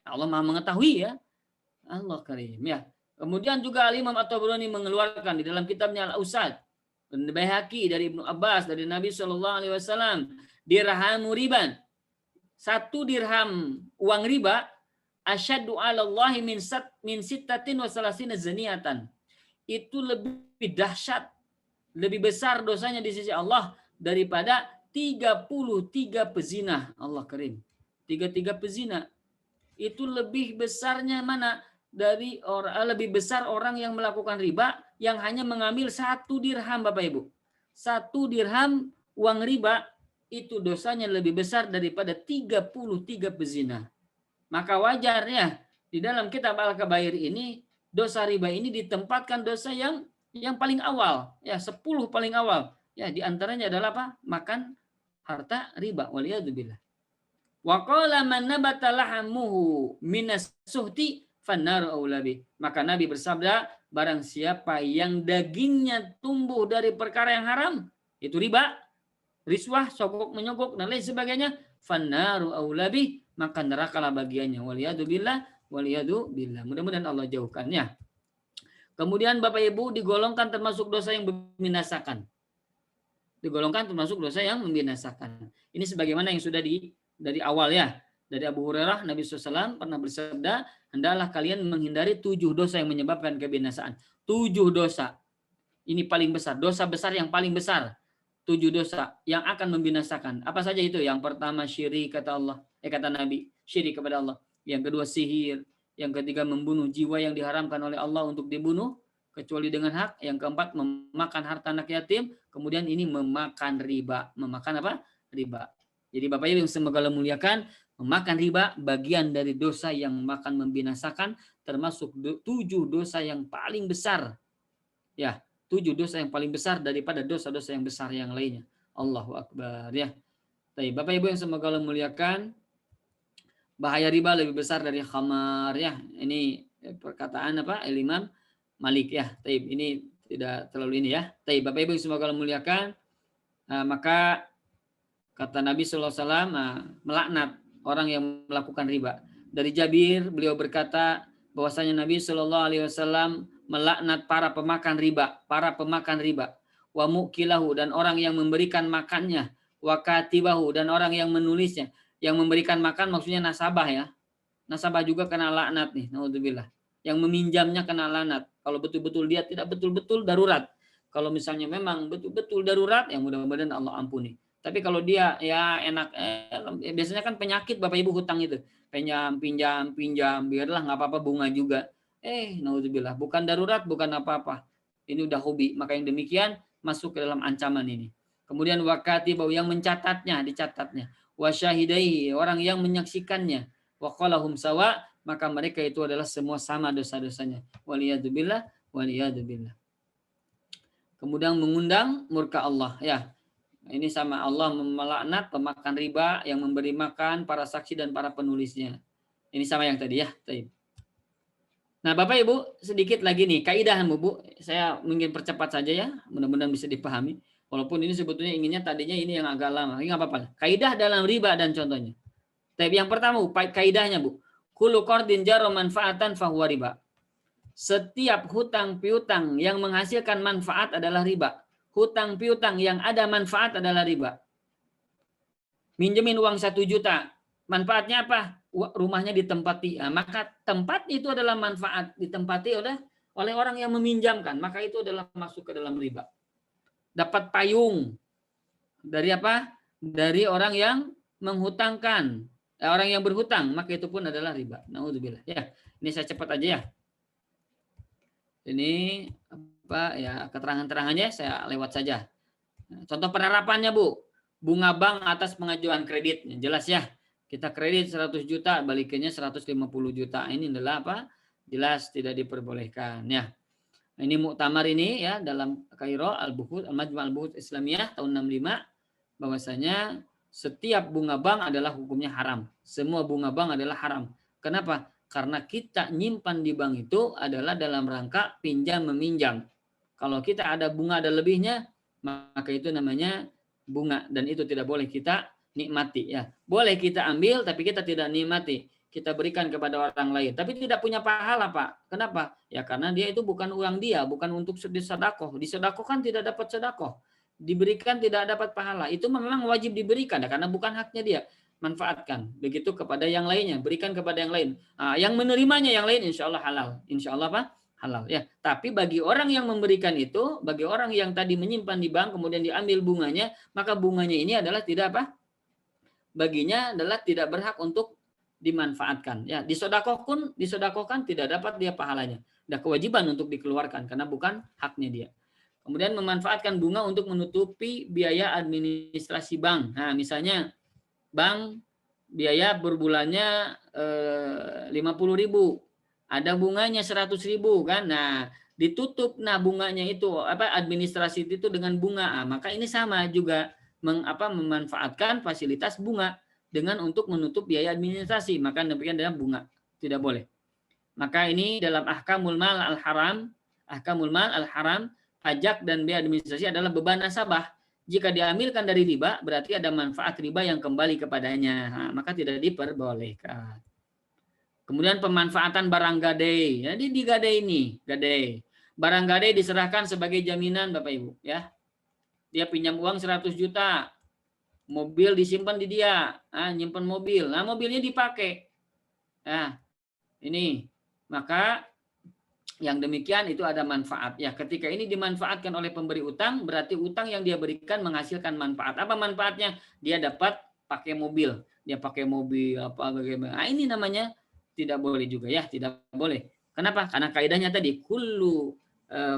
Speaker 2: Allah Maha mengetahui ya. Allah karim ya. Kemudian juga Al-Imam At-Tabrani mengeluarkan di dalam kitabnya Al-Ausad, Baihaqi dari Ibnu Abbas dari Nabi Shallallahu alaihi wasallam, dirhamu riban. 1 dirham uang riba asyaddu 'ala Allahi min sittatin wa salasina zaniyatan. Itu lebih dahsyat, lebih besar dosanya di sisi Allah daripada 33 pezina. Allah karim. 33 pezina. Itu lebih besarnya mana? Lebih besar orang yang melakukan riba yang hanya mengambil 1 dirham Bapak Ibu. 1 dirham uang riba itu dosanya lebih besar daripada 33 pezina. Maka wajarnya di dalam kitab Al-Kabair ini dosa riba ini ditempatkan dosa yang paling awal, ya 10 paling awal. Ya, di antaranya adalah apa? Makan harta riba. Waliyadzubillah. Wa qala man nabata lahamuhu minas suhti fannaru aulabi. Maka Nabi bersabda, barang siapa yang dagingnya tumbuh dari perkara yang haram, itu riba, riswah, sogok menyogok dan lain sebagainya, fannaru aulabi, maka nerakalah bagiannya. Waliyadzubillah, waliyadzubillah. Mudah-mudahan Allah jauhkannya. Kemudian Bapak Ibu digolongkan termasuk dosa yang membinasakan. Digolongkan termasuk dosa yang membinasakan. Ini sebagaimana yang sudah dari awal ya. Dari Abu Hurairah, Nabi SAW pernah bersabda, hendaklah kalian menghindari 7 dosa yang menyebabkan kebinasaan. 7 dosa. Ini paling besar. Dosa besar yang paling besar. 7 dosa yang akan membinasakan. Apa saja itu? Yang pertama syirik kata Allah. Kata Nabi, syirik kepada Allah. Yang kedua sihir. Yang ketiga membunuh jiwa yang diharamkan oleh Allah untuk dibunuh kecuali dengan hak. Yang keempat memakan harta anak yatim. Kemudian ini memakan riba. Memakan apa? Riba. Jadi Bapak Ibu yang semoga Allah muliakan, memakan riba bagian dari dosa yang akan membinasakan, termasuk 7 dosa yang paling besar. Ya, 7 dosa yang paling besar daripada dosa-dosa yang besar yang lainnya. Allahu Akbar ya. Baik, Bapak Ibu yang semoga Allah muliakan, bahaya riba lebih besar dari khamar ya. Ini perkataan apa? Imam Malik ya. Taib, ini tidak terlalu ini ya. Taib, Bapak Ibu yang semoga Allah muliakan, maka kata Nabi SAW melaknat orang yang melakukan riba. Dari Jabir beliau berkata bahwasanya Nabi SAW melaknat para pemakan riba, wa mukilahu, dan orang yang memberikan makannya, wa katibahu, dan orang yang menulisnya. Yang memberikan makan maksudnya nasabah ya. Nasabah juga kena laknat nih, naudzubillah. Yang meminjamnya kena laknat. Kalau betul-betul dia tidak betul-betul darurat. Kalau misalnya memang betul-betul darurat, ya mudah-mudahan Allah ampuni. Tapi kalau dia ya enak, biasanya kan penyakit Bapak Ibu hutang itu. Pinjam, biarlah nggak apa-apa, bunga juga. Naudzubillah, bukan darurat, bukan apa-apa. Ini udah hobi. Maka yang demikian masuk ke dalam ancaman ini. Kemudian wakati bahwa yang mencatatnya, dicatatnya. Wasyahidaihi, orang yang menyaksikannya. Waqalahum sawa, maka mereka itu adalah semua sama dosa-dosanya. Waliyadzubillah, waliyadzubillah. Kemudian mengundang murka Allah. Ya, ini sama Allah melaknat pemakan riba yang memberi makan para saksi dan para penulisnya. Ini sama yang tadi ya. Nah Bapak Ibu sedikit lagi nih kaidah Bu. Saya mungkin percepat saja ya. Mudah-mudahan bisa dipahami. Walaupun ini sebetulnya inginnya tadinya ini yang agak lama. Ini nggak apa-apa. Kaidah dalam riba dan contohnya. Tapi yang pertama Bu, kaidahnya Bu. Kullu qardin jarra manfaatan fahuwa riba. Setiap hutang piutang yang menghasilkan manfaat adalah riba. Hutang piutang yang ada manfaat adalah riba. Minjemin uang 1 juta. Manfaatnya apa? Rumahnya ditempati. Nah, maka tempat itu adalah manfaat. Ditempati oleh orang yang meminjamkan. Maka itu adalah masuk ke dalam riba. Dapat payung. Dari apa? Dari orang yang menghutangkan. Orang yang berhutang. Maka itu pun adalah riba. Naudzubillah. Ya, ini saya cepat aja ya. Ini apa ya, keterangan-terangannya saya lewat saja. Contoh penerapannya Bu. Bunga bank atas pengajuan kredit. Jelas ya. Kita kredit 100 juta, balikannya 150 juta. Ini adalah apa? Jelas tidak diperbolehkan ya. Ini muktamar ini ya dalam Kairo Al-Buhut Al-Majma' Al-Buhut Islamiyah tahun 65 bahwasanya setiap bunga bank adalah hukumnya haram. Semua bunga bank adalah haram. Kenapa? Karena kita nyimpan di bank itu adalah dalam rangka pinjam meminjam. Kalau kita ada bunga ada lebihnya, maka itu namanya bunga dan itu tidak boleh kita nikmati ya. Boleh kita ambil tapi kita tidak nikmati. Kita berikan kepada orang lain, tapi tidak punya pahala Pak. Kenapa? Ya karena dia itu bukan uang dia, bukan untuk disedekah. Disedekah kan tidak dapat sedekah. Diberikan tidak dapat pahala. Itu memang wajib diberikan ya, karena bukan haknya dia. Manfaatkan. Begitu kepada yang lainnya, berikan kepada yang lain. Nah, yang menerimanya yang lain insya Allah halal. Insya Allah apa? Halal ya. Tapi bagi orang yang memberikan itu, bagi orang yang tadi menyimpan di bank kemudian diambil bunganya, maka bunganya ini adalah tidak apa? Baginya adalah tidak berhak untuk dimanfaatkan ya. Disedekahkan tidak dapat dia pahalanya. Ada kewajiban untuk dikeluarkan karena bukan haknya dia. Kemudian memanfaatkan bunga untuk menutupi biaya administrasi bank. Nah, misalnya bank biaya berbulannya 50.000. ada bunganya 100.000 kan. Nah, ditutup bunganya itu administrasi itu dengan bunga. Maka ini sama juga memanfaatkan fasilitas bunga dengan untuk menutup biaya administrasi. Maka demikian dalam bunga tidak boleh. Maka ini dalam ahkamul mal al-haram, pajak dan biaya administrasi adalah beban nasabah. Jika diambilkan dari riba, berarti ada manfaat riba yang kembali kepadanya. Maka tidak diperbolehkan. Kemudian pemanfaatan barang gadai. Jadi di gadai ini, gadai. Barang gadai diserahkan sebagai jaminan Bapak Ibu, ya. Dia pinjam uang 100 juta. Mobil disimpan di dia, nyimpan mobil. Nah, mobilnya dipakai. Nah, ini maka yang demikian itu ada manfaat. Ya, ketika ini dimanfaatkan oleh pemberi utang, berarti utang yang dia berikan menghasilkan manfaat. Apa manfaatnya? Dia dapat pakai mobil. Dia pakai mobil bagaimana. Nah, ini namanya tidak boleh juga ya, tidak boleh. Kenapa? Karena kaidahnya tadi kullu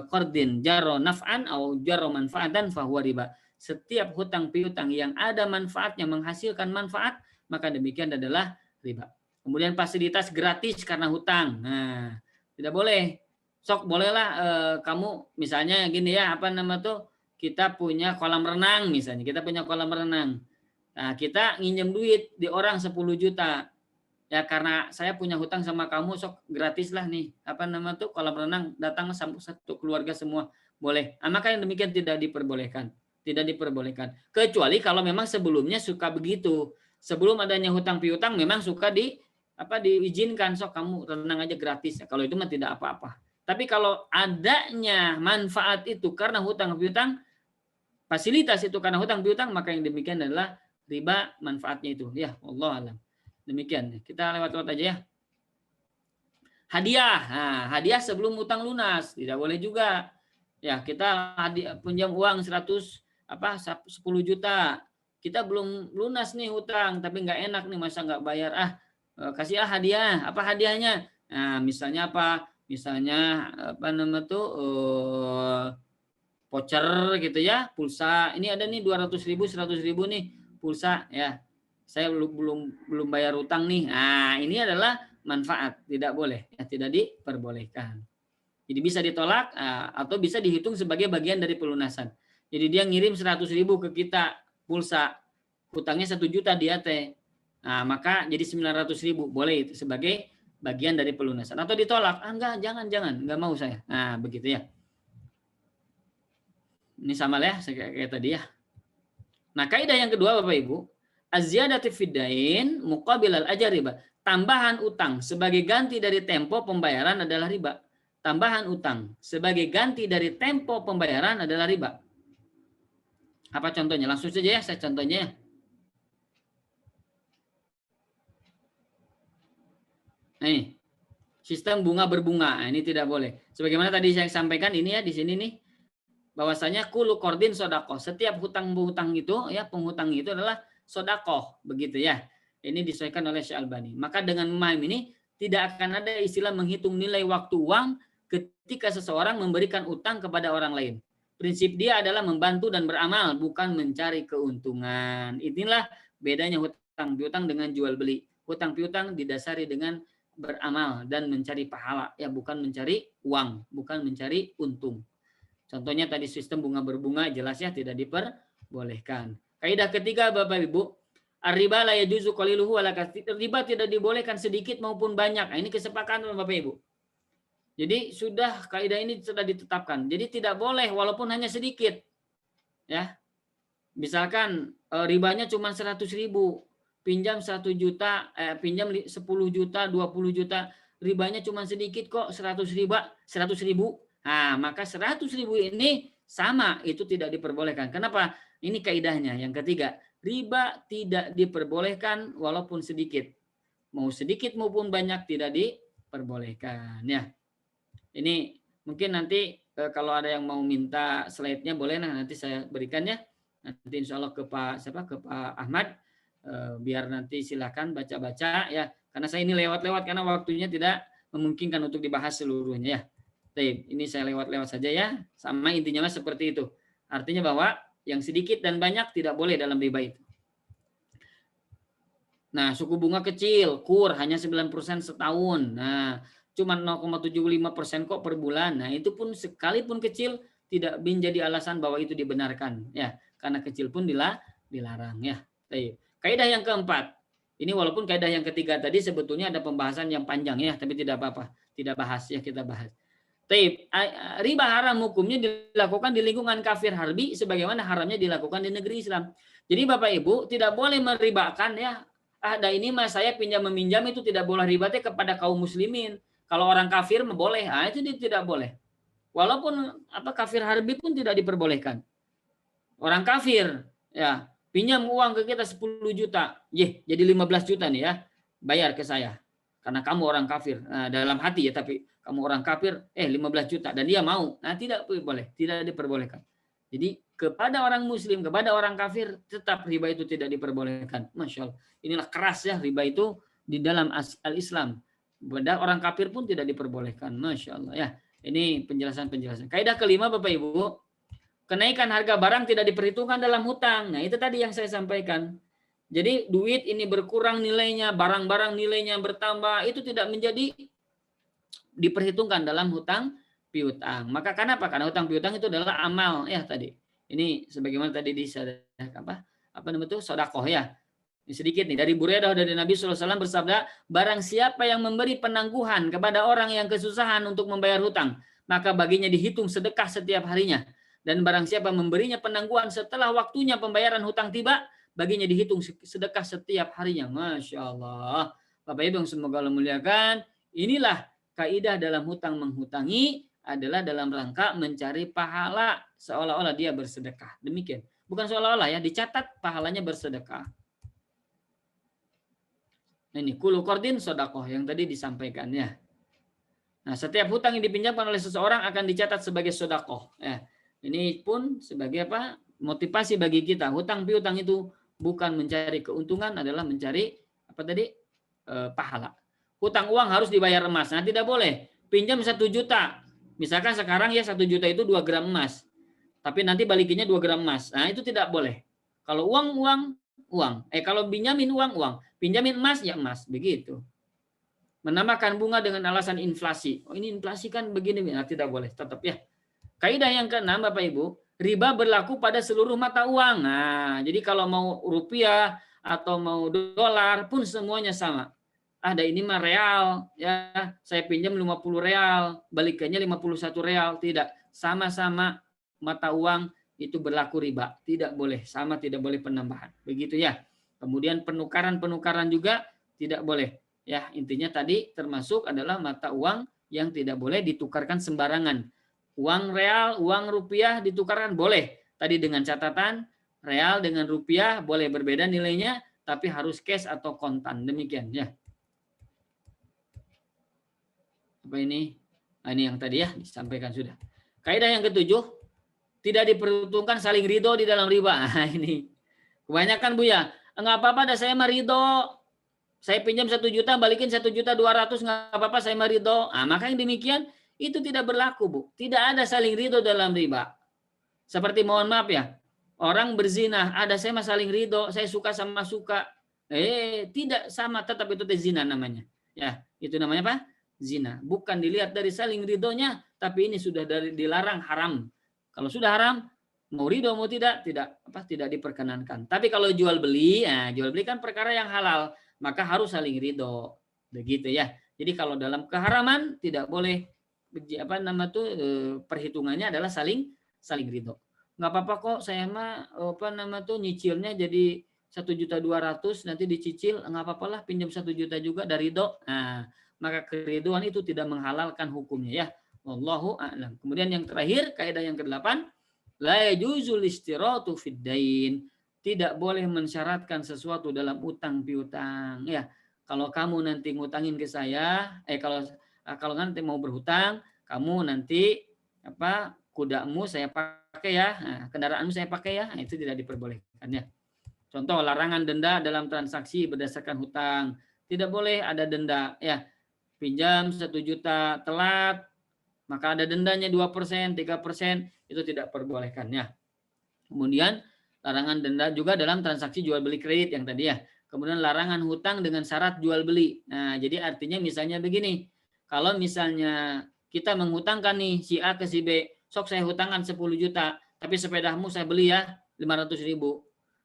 Speaker 2: qardin jarro naf'an atau jarro manfaatan fahuwa riba. Setiap hutang piutang yang ada manfaatnya, menghasilkan manfaat, maka demikian adalah riba. Kemudian fasilitas gratis karena hutang. Nah, tidak boleh. Sok bolehlah kamu misalnya gini ya, kita punya kolam renang misalnya. Kita punya kolam renang. Nah, kita nginjem duit di orang 10 juta. Ya karena saya punya hutang sama kamu, sok gratis lah nih. Kolam renang datang satu keluarga semua. Boleh. Nah, maka yang demikian tidak diperbolehkan. Tidak diperbolehkan. Kecuali kalau memang sebelumnya suka begitu. Sebelum adanya hutang piutang memang suka diizinkan, sok kamu renang aja gratis. Kalau itu mah tidak apa-apa. Tapi kalau adanya manfaat itu karena hutang piutang, fasilitas itu karena hutang piutang, maka yang demikian adalah riba manfaatnya itu. Ya, Allah alam. Demikian. Kita lewat-lewat aja ya. Hadiah. Nah, hadiah sebelum hutang lunas tidak boleh juga. Ya, kita pinjam uang 10 juta. Kita belum lunas nih hutang, tapi nggak enak nih masa nggak bayar. Kasih hadiah. Apa hadiahnya? Nah, misalnya apa? Misalnya voucher gitu ya, pulsa. Ini ada nih 200.000, 100.000 nih pulsa ya. Saya belum bayar utang nih. Nah, ini adalah manfaat, tidak boleh, ya, tidak diperbolehkan. Jadi bisa ditolak atau bisa dihitung sebagai bagian dari pelunasan. Jadi dia ngirim 100.000 ke kita pulsa, hutangnya 1 juta dia teh. Nah, maka jadi 900.000 boleh itu sebagai bagian dari pelunasan. Atau ditolak, enggak, jangan, enggak mau saya. Nah, begitu ya. Ini sama lah ya, kayak tadi ya. Nah, kaidah yang kedua Bapak Ibu, az-ziyadatu fid-dain muqabil al-ajar riba. Tambahan utang sebagai ganti dari tempo pembayaran adalah riba. Tambahan utang sebagai ganti dari tempo pembayaran adalah riba. Apa contohnya? Langsung saja ya, saya contohnya ya. Nih, sistem bunga berbunga. Nah, ini tidak boleh. Sebagaimana tadi saya sampaikan ini ya di sini nih, bahwasanya kulu kordin sodakoh. Setiap hutang-hutang itu ya, penghutang itu adalah sodakoh, begitu ya. Ini disesuaikan oleh Syekh Albani. Maka dengan memahami ini tidak akan ada istilah menghitung nilai waktu uang ketika seseorang memberikan utang kepada orang lain. Prinsip dia adalah membantu dan beramal, bukan mencari keuntungan. Inilah bedanya hutang piutang dengan jual beli. Hutang piutang didasari dengan beramal dan mencari pahala, ya bukan mencari uang, bukan mencari untung. Contohnya tadi sistem bunga berbunga jelas ya tidak diperbolehkan. Kaidah ketiga Bapak Ibu, ar-riba la yajuzu qaliluhu wala katsir. Riba tidak dibolehkan sedikit maupun banyak. Nah, ini kesepakatan Bapak Ibu. Jadi sudah kaidah ini sudah ditetapkan. Jadi tidak boleh walaupun hanya sedikit. Ya. Misalkan ribanya cuma 100.000, pinjam 1 juta, pinjam 10 juta, 20 juta, ribanya cuma sedikit kok, 100.000. Nah, maka 100.000 ini sama, itu tidak diperbolehkan. Kenapa? Ini kaidahnya. Yang ketiga, riba tidak diperbolehkan walaupun sedikit. Mau sedikit maupun banyak tidak diperbolehkan. Ya, ini mungkin nanti kalau ada yang mau minta slide-nya boleh, nanti saya berikan ya. Nanti insya Allah ke Pak Ahmad, biar nanti silakan baca-baca ya. Karena saya ini lewat-lewat karena waktunya tidak memungkinkan untuk dibahas seluruhnya ya. Ini saya lewat-lewat saja ya. Sama intinya seperti itu. Artinya bahwa yang sedikit dan banyak tidak boleh dalam riba itu. Nah, suku bunga kecil, kur hanya 9% setahun. Nah, cuma 0,75% kok per bulan. Nah, itu pun sekalipun kecil tidak menjadi alasan bahwa itu dibenarkan ya, karena kecil pun dilarang ya. Kaidah yang keempat. Ini walaupun kaidah yang ketiga tadi sebetulnya ada pembahasan yang panjang ya, tapi tidak apa-apa, tidak bahas ya, kita bahas. Riba haram hukumnya dilakukan di lingkungan kafir harbi sebagaimana haramnya dilakukan di negeri Islam. Jadi Bapak Ibu tidak boleh meribakan ya. Ada ini mas saya pinjam meminjam itu tidak boleh ribatnya kepada kaum muslimin. Kalau orang kafir boleh, itu tidak boleh. Walaupun kafir harbi pun tidak diperbolehkan. Orang kafir ya pinjam uang ke kita 10 juta, jadi 15 juta nih ya, bayar ke saya. Karena kamu orang kafir. Nah, dalam hati ya, tapi kamu orang kafir, 15 juta dan dia mau. Nah, tidak boleh, tidak diperbolehkan. Jadi kepada orang muslim, kepada orang kafir tetap riba itu tidak diperbolehkan. Masya Allah. Inilah keras ya riba itu di dalam al-Islam. Pada orang kafir pun tidak diperbolehkan. Masya Allah ya. Ini penjelasan-penjelasan. Kaidah kelima Bapak Ibu, kenaikan harga barang tidak diperhitungkan dalam hutang. Nah, itu tadi yang saya sampaikan. Jadi duit ini berkurang nilainya, barang-barang nilainya bertambah, itu tidak menjadi diperhitungkan dalam hutang piutang. Maka kenapa? Karena hutang piutang itu adalah amal ya tadi. Ini sebagaimana tadi sedekah ya. Ini sedikit nih dari Buraidah dari Nabi SAW bersabda, barang siapa yang memberi penangguhan kepada orang yang kesusahan untuk membayar hutang, maka baginya dihitung sedekah setiap harinya. Dan barang siapa memberinya penangguhan setelah waktunya pembayaran hutang tiba, baginya dihitung sedekah setiap harinya. Masya Allah. Bapak Ibu semoga Allah muliakan. Inilah kaidah dalam hutang menghutangi adalah dalam rangka mencari pahala seolah-olah dia bersedekah. Demikian. Bukan seolah-olah ya, dicatat pahalanya bersedekah. Nah, ini kulu qardin sodakoh yang tadi disampaikan ya. Nah, setiap hutang yang dipinjamkan oleh seseorang akan dicatat sebagai sodakoh. Ya. Ini pun sebagai motivasi bagi kita. Hutang piutang itu bukan mencari keuntungan, adalah mencari pahala. Hutang uang harus dibayar emas. Nah, tidak boleh pinjam 1 juta. Misalkan sekarang ya 1 juta itu 2 gram emas. Tapi nanti balikinnya 2 gram emas. Nah, itu tidak boleh. Kalau uang. Kalau pinjamin uang. Pinjamin emas ya emas. Begitu. Menambahkan bunga dengan alasan inflasi. Oh, ini inflasi kan begini. Nah, tidak boleh. Tetap ya. Kaidah yang keenam Bapak Ibu, riba berlaku pada seluruh mata uang. Nah, jadi kalau mau rupiah atau mau dolar pun semuanya sama. Ada ini mah real ya, saya pinjam 50 real, balikannya 51 real, tidak. Sama-sama mata uang itu berlaku riba. Tidak boleh, sama tidak boleh penambahan. Begitu ya. Kemudian penukaran juga tidak boleh. Ya, intinya tadi termasuk adalah mata uang yang tidak boleh ditukarkan sembarangan. Uang real, uang rupiah ditukarkan boleh. Tadi dengan catatan real dengan rupiah boleh berbeda nilainya, tapi harus cash atau kontan. Demikian ya. Apa ini? Nah, ini yang tadi ya disampaikan sudah. Kaidah yang ketujuh, tidak diperhitungkan saling ridho di dalam riba. Nah, ini kebanyakan Bu ya. Enggak apa-apa dah saya mah ridho. Saya pinjam 1 juta, balikin 1.200.000 enggak apa-apa saya mah ridho. Nah, maka yang demikian itu tidak berlaku, Bu. Tidak ada saling ridho dalam riba. Seperti mohon maaf ya, orang berzina, ada saya mah saling ridho, saya suka sama suka. Tidak sama, tetap itu zina namanya. Ya, itu namanya apa? Zina. Bukan dilihat dari saling ridhonya, tapi ini sudah dilarang haram. Kalau sudah haram, mau ridho mau tidak diperkenankan. Tapi kalau jual beli kan perkara yang halal, maka harus saling ridho. Begitu ya. Jadi kalau dalam keharaman tidak boleh perhitungannya adalah saling ridho. Nggak apa-apa kok saya mah nyicilnya jadi 1.200.000 nanti dicicil, nggak apa-apa lah pinjam 1 juta juga dari ridho. Nah, maka keriduan itu tidak menghalalkan hukumnya ya. Wallahu a'lam. Kemudian yang terakhir kaidah yang ke-8, la yajuzul istiratu fid dain. Tidak boleh mensyaratkan sesuatu dalam utang piutang ya. Kalau kamu nanti ngutangin ke saya, kalau nanti mau berhutang, kamu nanti kudamu saya pakai ya, kendaraanmu saya pakai ya, itu tidak diperbolehkan ya. Contoh larangan denda dalam transaksi berdasarkan hutang, tidak boleh ada denda ya. Pinjam 1 juta telat, maka ada dendanya 2%, 3%, itu tidak perbolehkan ya. Kemudian larangan denda juga dalam transaksi jual beli kredit yang tadi ya. Kemudian larangan hutang dengan syarat jual beli. Nah, jadi artinya misalnya begini, Kalau misalnya kita menghutangkan nih si A ke si B, sok saya hutangkan 10 juta, tapi sepedamu saya beli ya 500.000.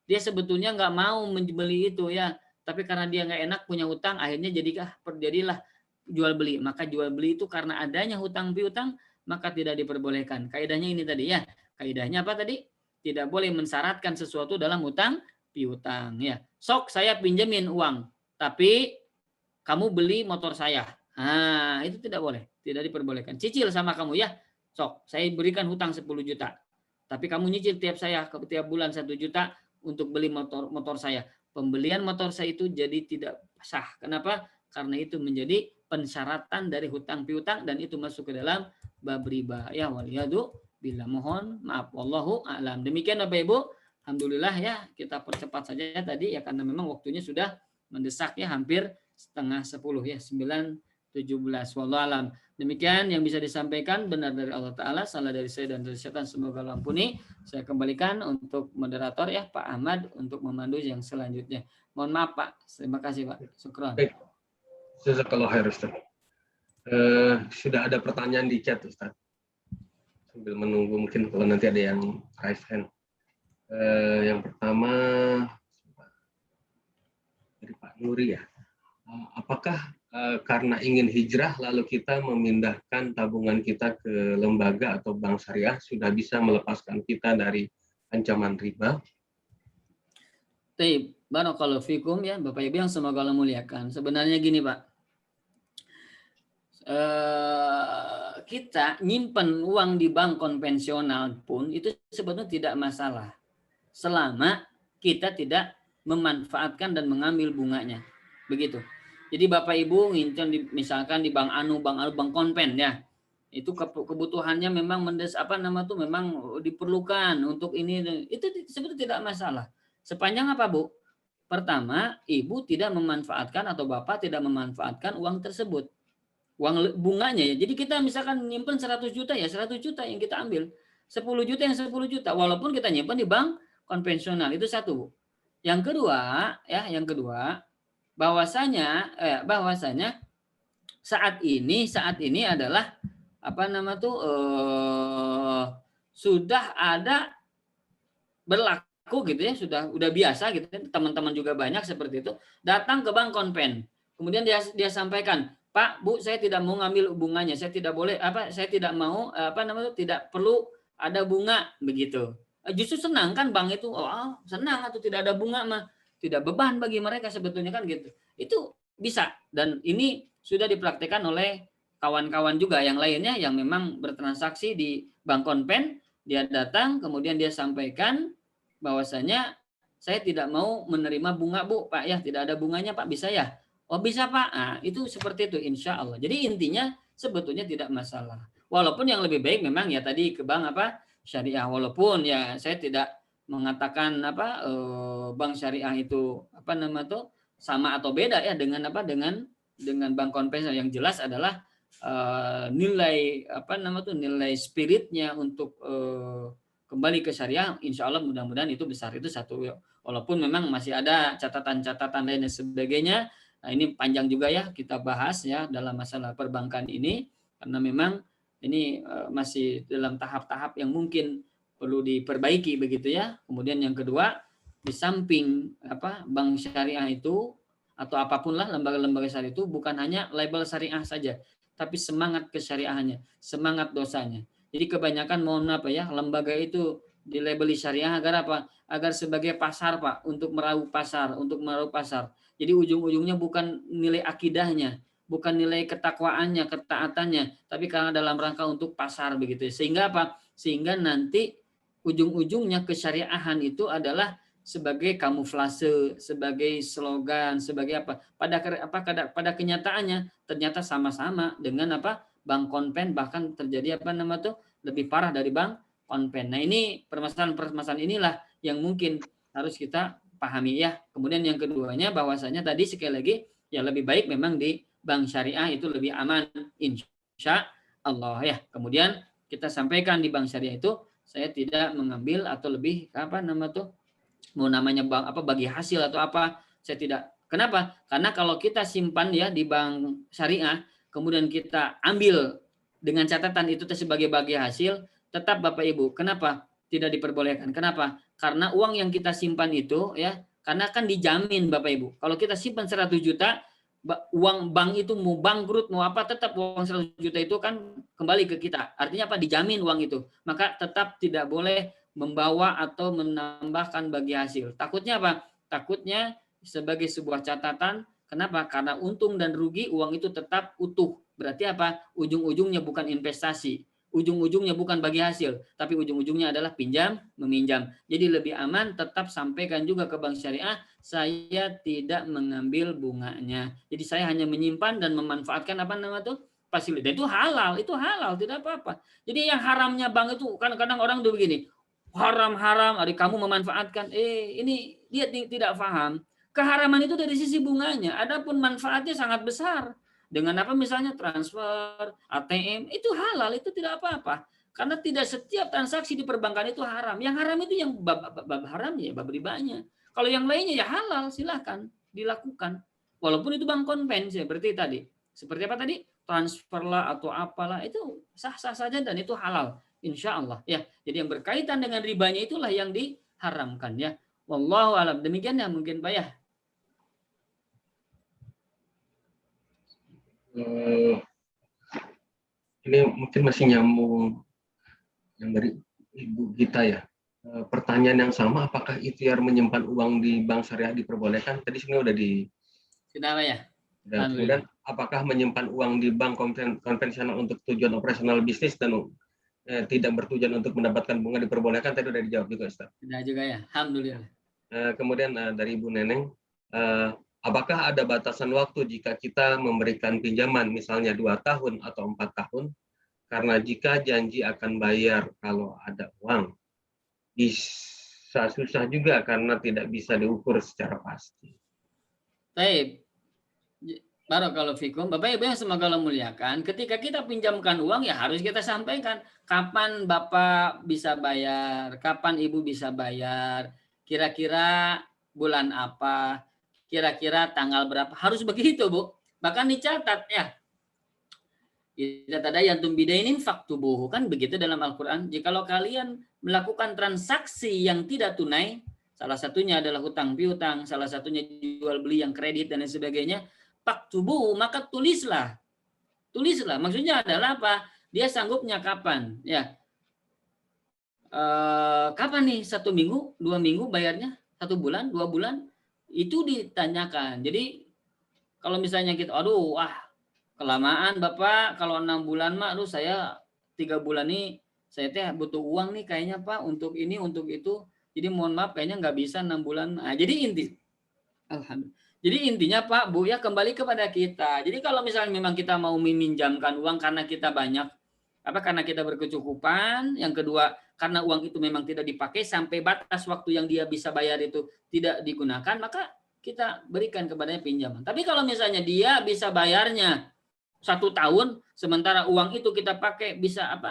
Speaker 2: Dia sebetulnya nggak mau membeli itu ya, tapi karena dia nggak enak punya hutang, akhirnya jadilah jual beli. Maka jual beli itu karena adanya hutang piutang, maka tidak diperbolehkan. Kaidahnya ini tadi ya. Kaidahnya apa tadi? Tidak boleh mensyaratkan sesuatu dalam hutang piutang ya. Sok saya pinjemin uang, tapi kamu beli motor saya. Nah, itu tidak boleh, tidak diperbolehkan. Cicil sama kamu ya. Sok, saya berikan hutang 10 juta. Tapi kamu nyicil tiap bulan 1 juta untuk beli motor saya. Pembelian motor saya itu jadi tidak sah. Kenapa? Karena itu menjadi pensyaratan dari hutang piutang dan itu masuk ke dalam bab riba. Ya waliyadu bila mohon maaf wallahu a'lam. Demikian Bapak Ibu. Alhamdulillah ya, kita percepat saja tadi ya karena memang waktunya sudah mendesak ya, hampir setengah 10 ya, 9:17. Wallahu alam. Demikian yang bisa disampaikan, benar dari Allah Ta'ala, salah dari saya dan dari setan, semoga Allah ampuni. Saya kembalikan untuk moderator ya Pak Ahmad untuk memandu yang selanjutnya. Mohon maaf Pak, terima kasih Pak. Syukron.
Speaker 1: Baik, jazakallah khair Ustaz. Sudah ada pertanyaan di chat Ustaz. Sambil menunggu mungkin kalau nanti ada yang raise hand. Yang pertama dari Pak Nuri ya. Apakah karena ingin hijrah lalu kita memindahkan tabungan kita ke lembaga atau bank syariah sudah bisa melepaskan kita dari ancaman riba?
Speaker 2: Baik, barakallahu fikum ya Bapak Ibu yang semoga Allah muliakan. Sebenarnya gini Pak, kita nyimpen uang di bank konvensional pun itu sebetulnya tidak masalah selama kita tidak memanfaatkan dan mengambil bunganya, begitu. Jadi Bapak Ibu ngincer misalkan di bank bank konven ya, itu kebutuhannya memang memang diperlukan untuk ini, itu sebetulnya tidak masalah. Sepanjang apa Bu? Pertama, Ibu tidak memanfaatkan atau Bapak tidak memanfaatkan uang tersebut, uang bunganya ya. Jadi kita misalkan nyimpen 100 juta ya 100 juta yang kita ambil, 10 juta yang 10 juta, walaupun kita nyimpen di bank konvensional, itu satu Bu. Yang kedua bahwasanya saat ini adalah sudah ada berlaku gitu ya, sudah biasa gitu, teman-teman juga banyak seperti itu datang ke bank konven, kemudian dia sampaikan, Pak Bu saya tidak mau ngambil bunganya, saya tidak boleh saya tidak mau tidak perlu ada bunga begitu. Justru senang kan bank itu, senang atau tidak ada bunga mah tidak beban bagi mereka sebetulnya kan gitu. Itu bisa, dan ini sudah dipraktikkan oleh kawan-kawan juga yang lainnya yang memang bertransaksi di bank konven. Dia datang kemudian dia sampaikan bahwasanya saya tidak mau menerima bunga Bu Pak ya, tidak ada bunganya Pak, bisa ya? Oh bisa Pak. Nah, itu seperti itu insya Allah. Jadi intinya sebetulnya tidak masalah. Walaupun yang lebih baik memang ya tadi ke bank syariah, walaupun ya saya tidak mengatakan bank syariah itu sama atau beda ya dengan bank konvensional. Yang jelas adalah nilai nilai spiritnya untuk kembali ke syariah, insya Allah mudah-mudahan itu besar, itu satu. Walaupun memang masih ada catatan-catatan lain dan sebagainya. Nah, ini panjang juga ya kita bahas ya dalam masalah perbankan ini, karena memang ini masih dalam tahap-tahap yang mungkin perlu diperbaiki begitu ya. Kemudian yang kedua, di samping bank syariah itu atau apapun lah lembaga-lembaga syariah itu bukan hanya label syariah saja, tapi semangat kesyariahannya, semangat dosanya. Jadi kebanyakan lembaga itu dilabeli syariah agar apa? Agar sebagai pasar Pak, untuk meraup pasar. Jadi ujung-ujungnya bukan nilai akidahnya, bukan nilai ketakwaannya, ketaatannya, tapi karena dalam rangka untuk pasar begitu. Sehingga apa? Sehingga nanti ujung-ujungnya kesyariahan itu adalah sebagai kamuflase, sebagai slogan, sebagai pada kenyataannya ternyata sama-sama dengan bank konven, bahkan terjadi lebih parah dari bank konven. Nah, ini permasalahan inilah yang mungkin harus kita pahami ya. Kemudian yang keduanya bahwasanya tadi sekali lagi ya lebih baik memang di bank syariah itu lebih aman insya Allah ya. Kemudian kita sampaikan di bank syariah itu saya tidak mengambil atau lebih bagi hasil atau saya tidak. Kenapa? Karena kalau kita simpan ya di bank syariah kemudian kita ambil dengan catatan itu sebagai bagi hasil, tetap Bapak Ibu, kenapa tidak diperbolehkan? Kenapa? Karena uang yang kita simpan itu ya, karena kan dijamin Bapak Ibu. Kalau kita simpan 100 juta, uang bank itu mau bangkrut mau apa, tetap uang 100 juta itu kan kembali ke kita. Artinya apa? Dijamin uang itu. Maka tetap tidak boleh membawa atau menambahkan bagi hasil. Takutnya apa? Takutnya sebagai sebuah catatan. Kenapa? Karena untung dan rugi uang itu tetap utuh. Berarti apa? Ujung-ujungnya bukan investasi. Ujung-ujungnya bukan bagi hasil. Tapi ujung-ujungnya adalah pinjam, meminjam. Jadi lebih aman tetap sampaikan juga ke bank syariah, saya tidak mengambil bunganya. Jadi saya hanya menyimpan dan memanfaatkan apa namanya tuh? Fasilitas. Itu halal, tidak apa-apa. Jadi yang haramnya bank itu kadang-kadang orang tuh begini, haram-haram, adik kamu memanfaatkan. Ini dia tidak paham. Keharaman itu dari sisi bunganya, adapun manfaatnya sangat besar. Dengan apa misalnya transfer, ATM, itu halal, itu tidak apa-apa. Karena tidak setiap transaksi di perbankan itu haram. Yang haram itu yang bab haram ya, bab ribanya. Kalau yang lainnya ya halal, silahkan dilakukan. Walaupun itu bank konven seperti tadi. Seperti apa tadi? Transfer lah atau apalah, itu sah-sah saja dan itu halal. Insya Allah. Ya, jadi yang berkaitan dengan ribanya itulah yang diharamkan ya. Wallahu alam. Demikian ya mungkin Pak ya.
Speaker 1: Ini mungkin masih nyambung yang dari Ibu Gita ya. Pertanyaan yang sama, apakah ikhtiar menyimpan uang di bank syariah diperbolehkan? Tadi sebenarnya udah di.
Speaker 2: Sudah Pak ya.
Speaker 1: Kemudian apakah menyimpan uang di bank konvensional untuk tujuan operasional bisnis dan tidak bertujuan untuk mendapatkan bunga diperbolehkan? Tadi udah dijawab juga, Ustaz.
Speaker 2: Sudah juga ya. Alhamdulillah.
Speaker 1: Kemudian dari Ibu Neneng, apakah ada batasan waktu jika kita memberikan pinjaman misalnya 2 tahun atau 4 tahun? Karena jika janji akan bayar kalau ada uang, bisa susah juga karena tidak bisa diukur secara pasti.
Speaker 2: Baik. Barakallahu fikum. Bapak Ibu yang semoga Allah muliakan, ketika kita pinjamkan uang ya harus kita sampaikan kapan Bapak bisa bayar, kapan Ibu bisa bayar, kira-kira bulan apa, kira-kira tanggal berapa, harus begitu Bu. Bahkan dicatat ya. Idza tadayantum bidainin faktubuhu, kan begitu dalam Al-Qur'an. Jikalau kalian melakukan transaksi yang tidak tunai, salah satunya adalah hutang piutang, salah satunya jual beli yang kredit dan lain sebagainya, faktubuhu, maka tulislah. Tulislah. Maksudnya adalah apa? Dia sanggupnya kapan? Ya. Kapan nih? 1 minggu, 2 minggu bayarnya? 1 bulan, 2 bulan? Itu ditanyakan. Jadi kalau misalnya kita, aduh, kelamaan Bapak, kalau 6 bulan mah, aduh saya 3 bulan nih, saya teh butuh uang nih kayaknya Pak, untuk ini, untuk itu. Jadi mohon maaf kayaknya nggak bisa 6 bulan. Nah, jadi alhamdulillah. Jadi intinya Pak, Bu, ya kembali kepada kita. Jadi kalau misalnya memang kita mau meminjamkan uang karena kita banyak, karena kita berkecukupan, yang kedua karena uang itu memang tidak dipakai sampai batas waktu yang dia bisa bayar itu tidak digunakan, maka kita berikan kepadanya pinjaman. Tapi kalau misalnya dia bisa bayarnya 1 tahun, sementara uang itu kita pakai bisa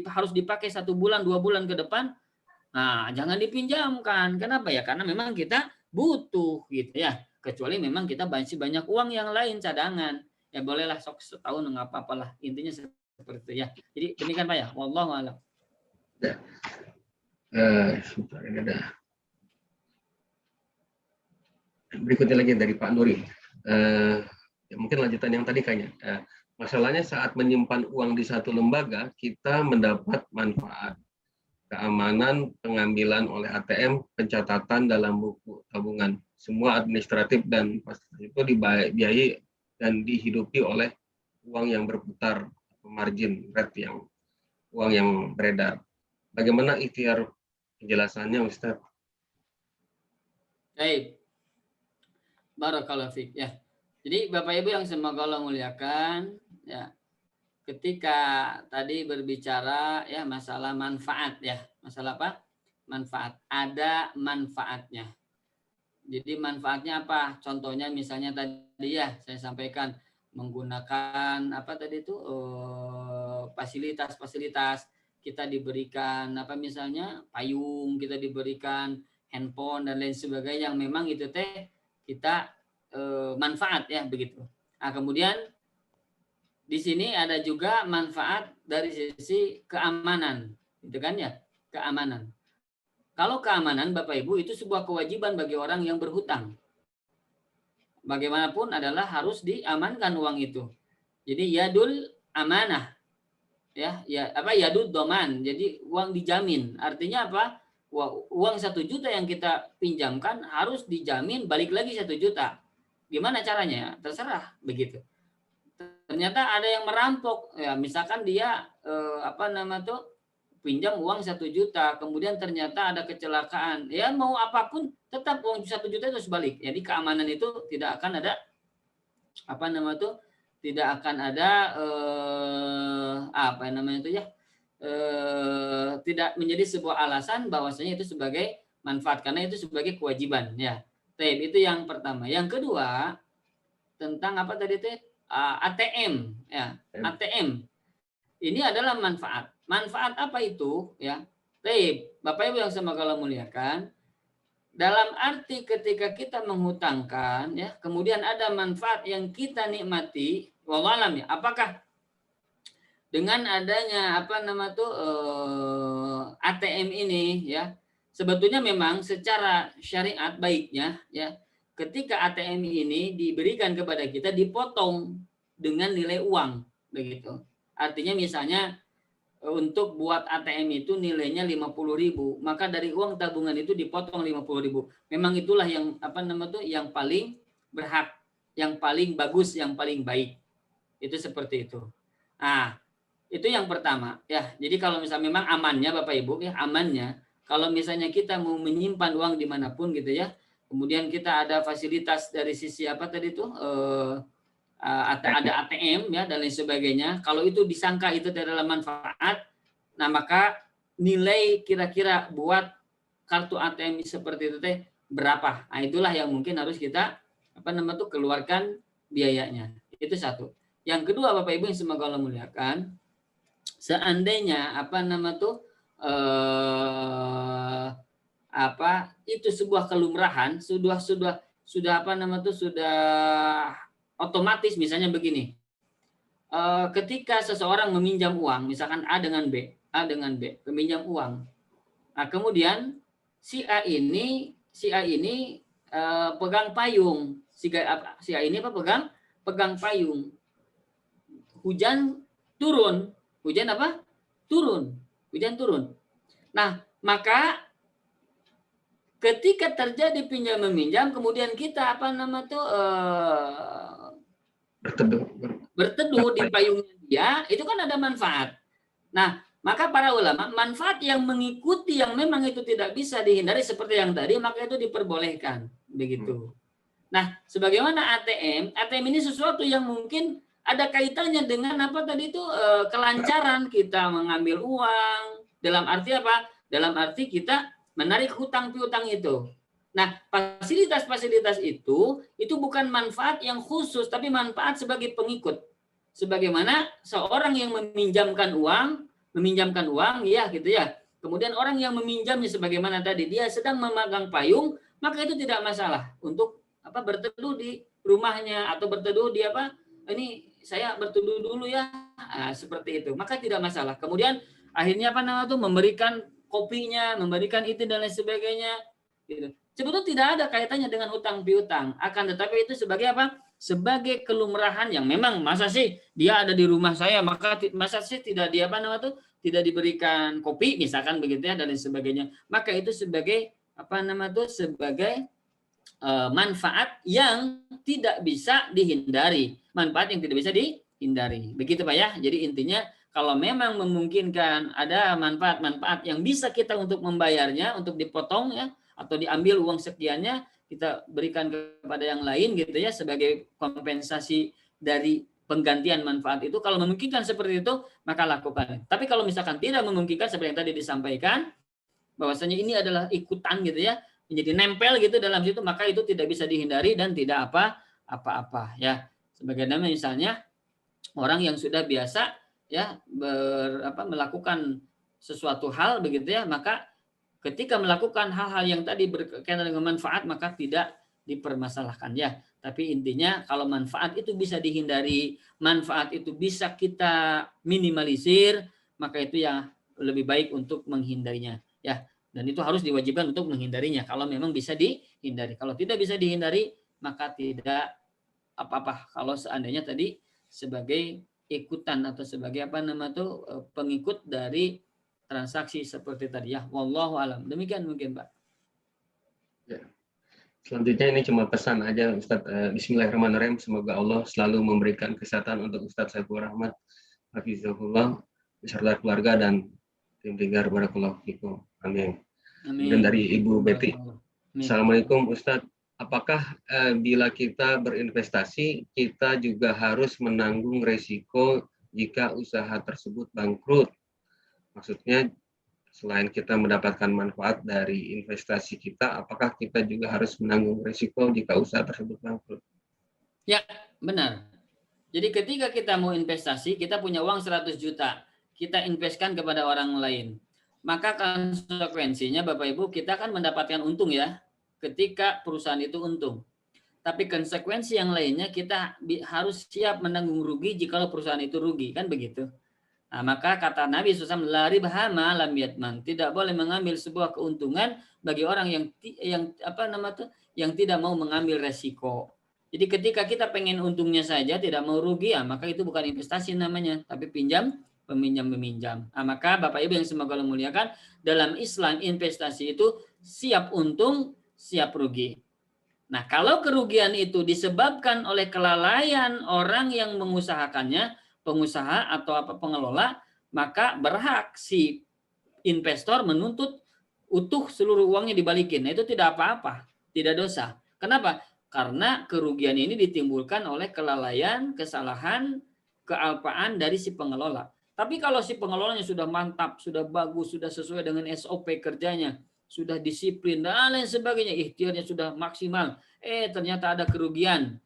Speaker 2: harus dipakai 1 bulan, 2 bulan ke depan, nah jangan dipinjamkan. Kenapa ya? Karena memang kita butuh gitu ya. Kecuali memang kita masih banyak uang yang lain cadangan. Ya bolehlah sok setahun nggak apa-apalah. Intinya seperti itu ya. Jadi demikian Pak ya. Wallahu a'lam.
Speaker 1: Ya. Ini ada. Berikutnya lagi dari Pak Nuri. Ya mungkin lanjutan yang tadi kayaknya. Masalahnya saat menyimpan uang di satu lembaga, kita mendapat manfaat keamanan pengambilan oleh ATM, pencatatan dalam buku tabungan. Semua administratif dan pasti itu dibiayai dan dihidupi oleh uang yang berputar, margin rate, yang uang yang beredar. Bagaimana ikhtiar penjelasannya, Ustaz?
Speaker 2: Baik. Barakallahu fiik ya. Jadi Bapak Ibu yang semoga Allah muliakan ya. Ketika tadi berbicara ya masalah manfaat ya. Masalah apa? Manfaat. Ada manfaatnya. Jadi manfaatnya apa? Contohnya misalnya tadi ya saya sampaikan menggunakan apa tadi itu fasilitas-fasilitas, kita diberikan apa misalnya payung, kita diberikan handphone dan lain sebagainya yang memang itu teh kita manfaat ya begitu. Nah, kemudian di sini ada juga manfaat dari sisi keamanan, gitu kan ya, keamanan. Kalau keamanan Bapak Ibu itu sebuah kewajiban bagi orang yang berhutang. Bagaimanapun adalah harus diamankan uang itu. Jadi yadul amanah, ya apa yadul doman. Jadi uang dijamin. Artinya apa? Uang 1 juta yang kita pinjamkan harus dijamin balik lagi 1 juta. Gimana caranya? Terserah begitu. Ternyata ada yang merampok, ya misalkan dia pinjam uang 1 juta, kemudian ternyata ada kecelakaan, ya mau apapun tetap uang 1 juta itu harus balik. Jadi keamanan itu tidak akan ada tidak akan ada tidak menjadi sebuah alasan bahwasanya itu sebagai manfaat, karena itu sebagai kewajiban ya. Itu yang pertama. Yang kedua tentang apa tadi itu? ATM ya. ATM ini adalah manfaat. Manfaat apa itu ya? Bapak Ibu yang semoga Allah muliakan, dalam arti ketika kita menghutangkan ya, kemudian ada manfaat yang kita nikmati, wallahualam ya, apakah dengan adanya ATM ini ya, sebetulnya memang secara syariat baiknya ya, ketika ATM ini diberikan kepada kita dipotong dengan nilai uang begitu. Artinya misalnya untuk buat ATM itu nilainya 50.000, maka dari uang tabungan itu dipotong 50.000. Memang itulah yang yang paling berhak, yang paling bagus, yang paling baik. Itu seperti itu. Nah, itu yang pertama ya. Jadi kalau misalnya memang amannya Bapak Ibu ya, amannya kalau misalnya kita mau menyimpan uang dimanapun gitu ya, kemudian kita ada fasilitas dari sisi apa tadi tuh ada ATM ya dan lain sebagainya. Kalau itu disangka itu adalah manfaat, nah maka nilai kira-kira buat kartu ATM seperti itu teh berapa? Nah itulah yang mungkin harus kita keluarkan biayanya. Itu satu. Yang kedua Bapak Ibu yang semoga Allah muliakan, seandainya itu sebuah kelumrahan, sudah otomatis misalnya begini, ketika seseorang meminjam uang, misalkan A dengan B, peminjam uang, nah kemudian si A ini pegang payung, si A ini pegang payung, hujan turun, hujan turun. Nah maka ketika terjadi pinjam meminjam, kemudian kita berteduh di payungnya dia, itu kan ada manfaat. Nah, maka para ulama, manfaat yang mengikuti yang memang itu tidak bisa dihindari seperti yang tadi, maka itu diperbolehkan, begitu. Nah, sebagaimana ATM ini sesuatu yang mungkin ada kaitannya dengan kelancaran kita mengambil uang. Dalam arti apa? Dalam arti kita menarik hutang piutang itu. Nah, fasilitas-fasilitas itu bukan manfaat yang khusus, tapi manfaat sebagai pengikut. Sebagaimana seorang yang meminjamkan uang, ya gitu ya. Kemudian orang yang meminjamnya sebagaimana tadi dia sedang memegang payung, maka itu tidak masalah untuk berteduh di rumahnya atau berteduh di ini saya berteduh dulu ya. Nah, seperti itu. Maka tidak masalah. Kemudian akhirnya memberikan kopinya, memberikan itu dan lain sebagainya. Gitu. Sebetulnya tidak ada kaitannya dengan hutang piutang. Akan tetapi itu sebagai apa? Sebagai kelumrahan yang memang masa sih dia ada di rumah saya, maka masa sih tidak tidak diberikan kopi misalkan begitu ya dan lain sebagainya. Maka itu sebagai sebagai manfaat yang tidak bisa dihindari. Manfaat yang tidak bisa dihindari. Begitu Pak ya. Jadi intinya kalau memang memungkinkan ada manfaat-manfaat yang bisa kita untuk membayarnya, untuk dipotong ya, atau diambil uang sekiannya, kita berikan kepada yang lain gitu ya, sebagai kompensasi dari penggantian manfaat itu. Kalau memungkinkan seperti itu, maka lakukan. Tapi kalau misalkan tidak memungkinkan, seperti yang tadi disampaikan, bahwasanya ini adalah ikutan gitu ya, menjadi nempel gitu dalam situ, maka itu tidak bisa dihindari dan tidak apa-apa ya. Sebagaimana misalnya orang yang sudah biasa ya melakukan sesuatu hal begitu ya, maka ketika melakukan hal-hal yang tadi berkaitan dengan manfaat maka tidak dipermasalahkan ya. Tapi intinya kalau manfaat itu bisa dihindari, manfaat itu bisa kita minimalisir, maka itu ya lebih baik untuk menghindarinya. Ya, dan itu harus diwajibkan untuk menghindarinya kalau memang bisa dihindari. Kalau tidak bisa dihindari, maka tidak apa-apa. Kalau seandainya tadi sebagai ikutan atau sebagai pengikut dari transaksi seperti tadi ya. Wallahu alam. Demikian mungkin, Pak.
Speaker 1: Ya. Selanjutnya ini cuma pesan aja Ustadz. Bismillahirrahmanirrahim. Semoga Allah selalu memberikan kesehatan untuk Ustadz Saiful Rahmat hafizahullah beserta keluarga dan tim Linggar. Barakallahu fikum. Amin.
Speaker 2: Amin.
Speaker 1: Dan dari Ibu Betty.
Speaker 2: Amin.
Speaker 1: Assalamualaikum Ustadz. Apakah bila kita berinvestasi, kita juga harus menanggung resiko jika usaha tersebut bangkrut? Maksudnya, selain kita mendapatkan manfaat dari investasi kita, apakah kita juga harus menanggung resiko jika usaha tersebut bangkrut?
Speaker 2: Ya, benar. Jadi ketika kita mau investasi, kita punya uang 100 juta, kita investkan kepada orang lain. Maka konsekuensinya Bapak Ibu, kita akan mendapatkan untung ya, ketika perusahaan itu untung. Tapi konsekuensi yang lainnya kita harus siap menanggung rugi jika perusahaan itu rugi, kan begitu. Nah, maka kata Nabi SAW, la ribaha ma lam yatman, tidak boleh mengambil sebuah keuntungan bagi orang yang tidak mau mengambil resiko. Jadi ketika kita pengen untungnya saja, tidak mau rugi, ya, maka itu bukan investasi namanya, tapi peminjam-meminjam. Nah, maka Bapak Ibu yang semoga Allah muliakan, dalam Islam investasi itu siap untung, siap rugi. Nah, kalau kerugian itu disebabkan oleh kelalaian orang yang mengusahakannya, pengusaha atau pengelola, maka berhak si investor menuntut utuh seluruh uangnya dibalikin. Nah, itu tidak apa-apa, tidak dosa. Kenapa? Karena kerugian ini ditimbulkan oleh kelalaian, kesalahan, kealpaan dari si pengelola. Tapi kalau si pengelolanya sudah mantap, sudah bagus, sudah sesuai dengan SOP kerjanya, sudah disiplin dan lain sebagainya, ikhtiarnya sudah maksimal, ternyata ada kerugian,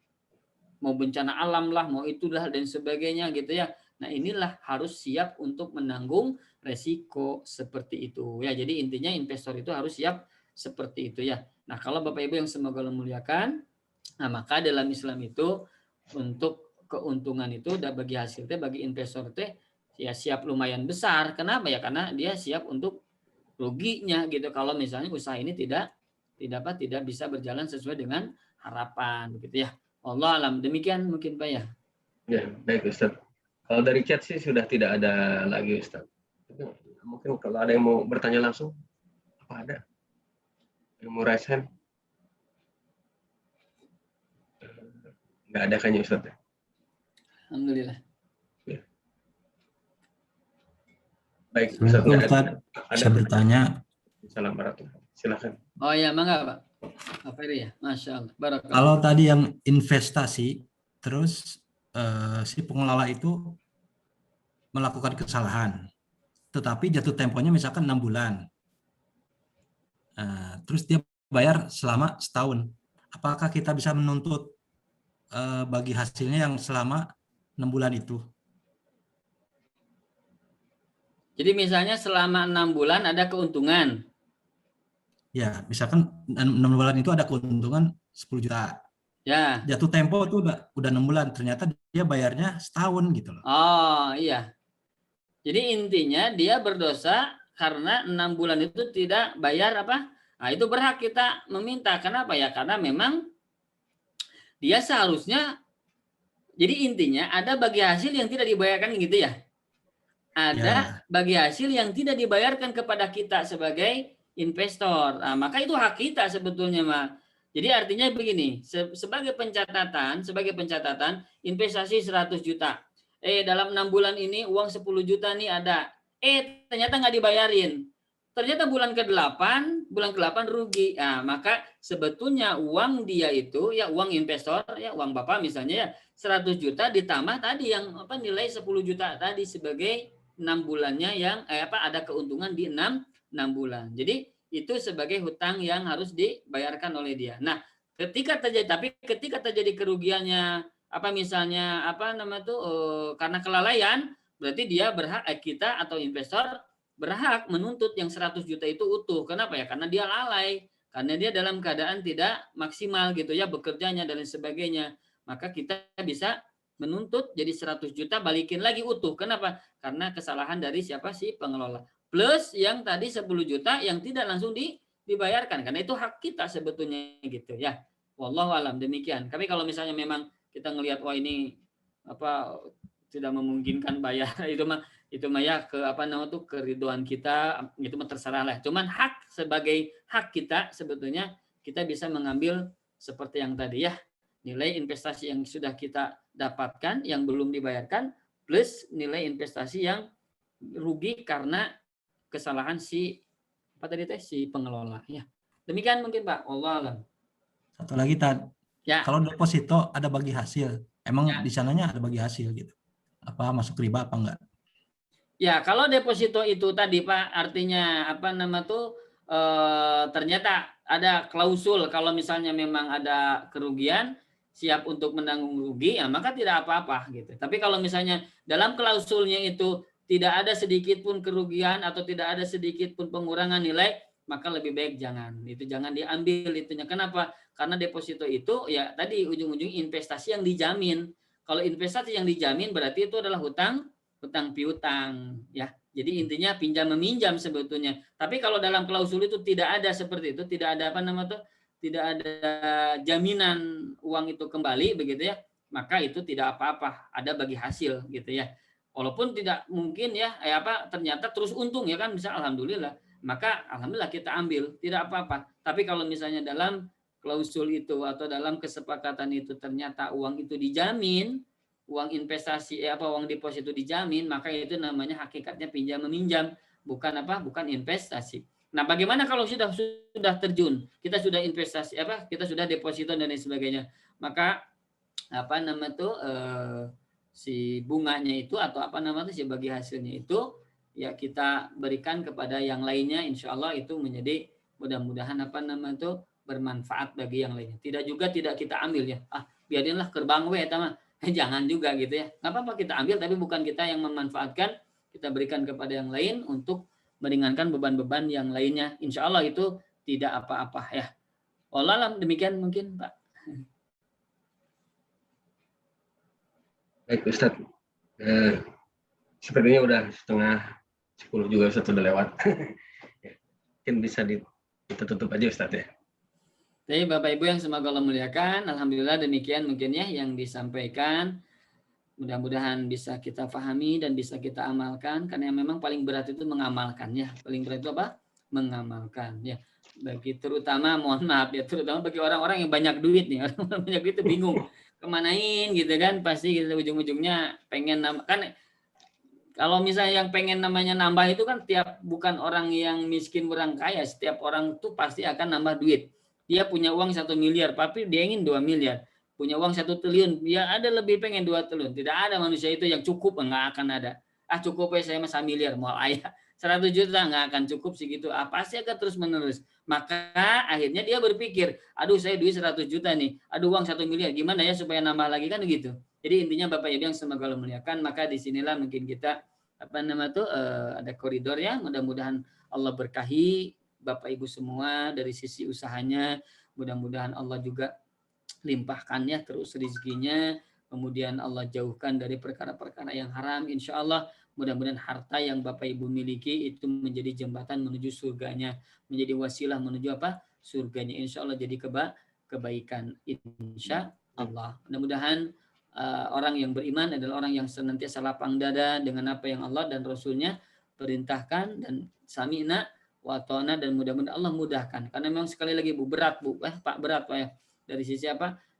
Speaker 2: mau bencana alam lah, mau itulah dan sebagainya gitu ya. Nah, inilah harus siap untuk menanggung resiko seperti itu ya. Jadi intinya investor itu harus siap seperti itu ya. Nah, kalau Bapak Ibu yang semoga Allah muliakan, nah maka dalam Islam itu untuk keuntungan itu bagi hasilnya, bagi investor teh ya siap lumayan besar. Kenapa ya? Karena dia siap untuk ruginya gitu kalau misalnya usaha ini tidak bisa berjalan sesuai dengan harapan begitu ya. Allah alam. Demikian mungkin Pak ya.
Speaker 1: Ya, baik Ustaz. Kalau dari chat sih sudah tidak ada lagi Ustaz. Mungkin kalau ada yang mau bertanya langsung, apa ada? Yang mau raise hand? Nggak ada kayaknya Ustaz.
Speaker 2: Alhamdulillah.
Speaker 1: Ya. Baik Ustaz.
Speaker 3: Bisa bertanya.
Speaker 1: Assalamualaikum. Silakan.
Speaker 2: Oh ya, mangga Pak. Apa itu ya? Masya Allah. Barakallah.
Speaker 3: Kalau tadi yang investasi, terus si pengelola itu melakukan kesalahan, tetapi jatuh temponya misalkan 6 bulan. Terus dia bayar selama setahun. Apakah kita bisa menuntut bagi hasilnya yang selama 6 bulan itu?
Speaker 2: Jadi misalnya selama 6 bulan ada keuntungan.
Speaker 3: Ya, misalkan 6 bulan itu ada keuntungan 10 juta.
Speaker 2: Ya.
Speaker 3: Jatuh tempo itu udah 6 bulan, ternyata dia bayarnya setahun gitu loh.
Speaker 2: Oh iya. Jadi intinya dia berdosa karena 6 bulan itu tidak bayar apa? Nah, itu berhak kita meminta. Kenapa ya? Karena memang dia seharusnya, jadi intinya ada bagi hasil yang tidak dibayarkan gitu ya. Ada bagi hasil yang tidak dibayarkan kepada kita sebagai investor. Nah, maka itu hak kita sebetulnya, Mas. Jadi artinya begini, sebagai pencatatan investasi 100 juta. Dalam 6 bulan ini uang 10 juta nih ada. Ternyata nggak dibayarin. Ternyata bulan ke-8 rugi. Nah, maka sebetulnya uang dia itu ya uang investor ya uang Bapak misalnya ya 100 juta ditambah tadi yang nilai 10 juta tadi sebagai 6 bulannya yang ada keuntungan di 6 bulan. Jadi itu sebagai hutang yang harus dibayarkan oleh dia. Nah, ketika terjadi kerugiannya misalnya karena kelalaian, berarti dia berhak kita atau investor berhak menuntut yang 100 juta itu utuh. Kenapa ya? Karena dia lalai. karena dia dalam keadaan tidak maksimal gitu ya bekerjanya dan lain sebagainya. Maka kita bisa menuntut jadi 100 juta balikin lagi utuh. Kenapa? Karena kesalahan dari siapa sih pengelola. Plus yang tadi 10 juta yang tidak langsung dibayarkan karena itu hak kita sebetulnya gitu ya. Wallahu alam demikian. Tapi kalau misalnya memang kita ngelihat wah ini apa tidak memungkinkan bayar itu mah ya ke apa namanya tuh keriduan kita itu mah terserah lah. Cuman hak sebagai hak kita sebetulnya kita bisa mengambil seperti yang tadi ya nilai investasi yang sudah kita dapatkan yang belum dibayarkan plus nilai investasi yang rugi karena kesalahan si apa tadi teh si pengelola ya. Demikian mungkin Pak. Allah alam.
Speaker 3: Satu lagi
Speaker 2: Ya.
Speaker 3: kalau deposito ada bagi hasil, emang
Speaker 2: Ya.
Speaker 3: di sananya ada bagi hasil gitu. Apa masuk riba apa enggak?
Speaker 2: Ya, kalau deposito itu tadi Pak, artinya apa nama tuh ternyata ada klausul kalau misalnya memang ada kerugian siap untuk menanggung rugi, ya maka tidak apa-apa gitu. Tapi kalau misalnya dalam klausulnya itu tidak ada sedikit pun kerugian atau tidak ada sedikit pun pengurangan nilai, maka lebih baik jangan. Itu jangan diambil itunya. Kenapa? Karena deposito itu ya tadi ujung-ujung investasi yang dijamin. Kalau investasi yang dijamin berarti itu adalah hutang piutang ya. Jadi intinya pinjam meminjam sebetulnya. Tapi kalau dalam klausul itu tidak ada seperti itu, tidak ada apa namanya tuh, tidak ada jaminan uang itu kembali begitu ya, maka itu tidak apa-apa, ada bagi hasil gitu ya. Walaupun tidak mungkin ya ternyata terus untung ya kan bisa alhamdulillah, maka alhamdulillah kita ambil, tidak apa-apa. Tapi kalau misalnya dalam klausul itu atau dalam kesepakatan itu ternyata uang itu dijamin, uang investasi uang deposito dijamin, maka itu namanya hakikatnya pinjam meminjam, bukan investasi. Nah, bagaimana kalau sudah terjun, kita sudah investasi kita sudah deposito dan lain sebagainya, maka si bunganya itu atau si bagi hasilnya itu ya kita berikan kepada yang lainnya, insya Allah itu menjadi mudah-mudahan bermanfaat bagi yang lainnya. Tidak kita ambil ya, biarinlah kerbang we sama. Jangan juga gitu ya. Nggak apa-apa kita ambil, tapi bukan kita yang memanfaatkan, kita berikan kepada yang lain untuk meringankan beban-beban yang lainnya. Insya Allah itu tidak apa-apa ya. Wallahualam demikian mungkin Pak.
Speaker 1: Baik Ustadz. Sepertinya udah 9:30 juga Ustadz udah lewat. Mungkin bisa kita tutup aja Ustadz ya.
Speaker 2: Jadi Bapak Ibu yang semoga Allah muliakan, alhamdulillah demikian mungkin ya yang disampaikan. Mudah-mudahan bisa kita pahami dan bisa kita amalkan, karena yang memang paling berat itu mengamalkan ya. Paling berat itu apa? Mengamalkan ya. Bagi terutama terutama bagi orang-orang yang banyak duit nih, orang banyak duit itu bingung kemanain gitu kan, pasti gitu ujung-ujungnya pengen kan. Kalau misalnya yang pengen namanya nambah itu kan bukan orang yang miskin orang kaya, setiap orang tuh pasti akan nambah duit. Dia punya uang 1 miliar, tapi dia ingin 2 miliar. Punya uang 1 triliun, dia ada lebih pengen 2 triliun. Tidak ada manusia itu yang cukup, enggak akan ada. Cukup ya saya 1 miliar, mau ayah 100 juta enggak akan cukup segitu. Pasti akan terus menerus. Maka akhirnya dia berpikir, aduh saya duit 100 juta nih, aduh uang 1 miliar, gimana ya supaya nambah lagi kan gitu. Jadi intinya Bapak Ibu yang semoga Allah muliakan, maka disinilah mungkin kita ada koridor ya. Mudah-mudahan Allah berkahi Bapak Ibu semua dari sisi usahanya, mudah-mudahan Allah juga limpahkan ya terus rezekinya, kemudian Allah jauhkan dari perkara-perkara yang haram, insya Allah mudah-mudahan harta yang Bapak Ibu miliki itu menjadi jembatan menuju surganya, menjadi wasilah menuju surganya, insya Allah jadi kebaikan, insya Allah. Mudah-mudahan orang yang beriman adalah orang yang senantiasa lapang dada dengan apa yang Allah dan Rasulnya perintahkan, dan sami'na wa ta'na, dan mudah-mudahan Allah mudahkan. Karena memang sekali lagi berat Pak ya. Dari sisi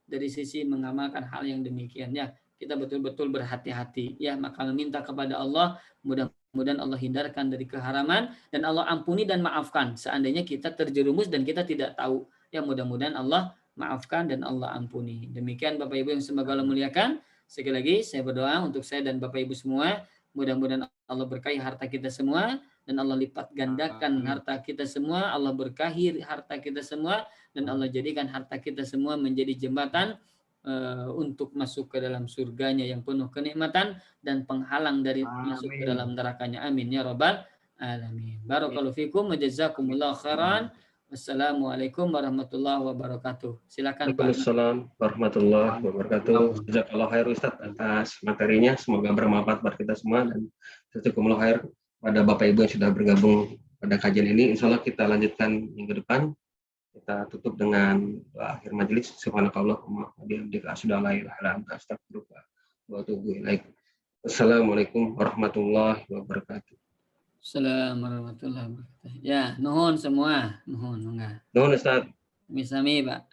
Speaker 2: Dari sisi mengamalkan hal yang demikian ya. Kita betul-betul berhati-hati ya. Maka meminta kepada Allah, mudah-mudahan Allah hindarkan dari keharaman, dan Allah ampuni dan maafkan seandainya kita terjerumus dan kita tidak tahu. Ya mudah-mudahan Allah maafkan dan Allah ampuni. Demikian Bapak Ibu yang semoga Allah muliakan. Sekali lagi saya berdoa untuk saya dan Bapak Ibu semua. Mudah-mudahan Allah berkahi harta kita semua, dan Allah lipat gandakan harta kita semua. Allah berkahi harta kita semua, dan Allah jadikan harta kita semua menjadi jembatan untuk masuk ke dalam surganya yang penuh kenikmatan, dan penghalang dari masuk ke dalam nerakanya. Amin ya rabbal alamin. Barakallahu fikum wa jazakumullahu khairan. Wassalamualaikum warahmatullahi wabarakatuh. Silakan Pak.
Speaker 1: Waalaikumsalam warahmatullahi wabarakatuh. Jazakallah khair Ustaz atas materinya. Semoga bermanfaat buat kita semua dan jazakumullah khair pada Bapak Ibu yang sudah bergabung pada kajian ini. Insya Allah kita lanjutkan minggu depan. Kita tutup dengan akhir majelis. Subhanakallahumma wa bihamdika asyhadu an la ilaha illa anta astaghfiruka wa atubu ilaik. Assalamualaikum warahmatullahi wabarakatuh.
Speaker 2: Assalamualaikum warahmatullahi wabarakatuh. Ya, nuhun semua. Nuhun enggak.
Speaker 1: Nuhun Ustaz.
Speaker 2: Misami, Pak.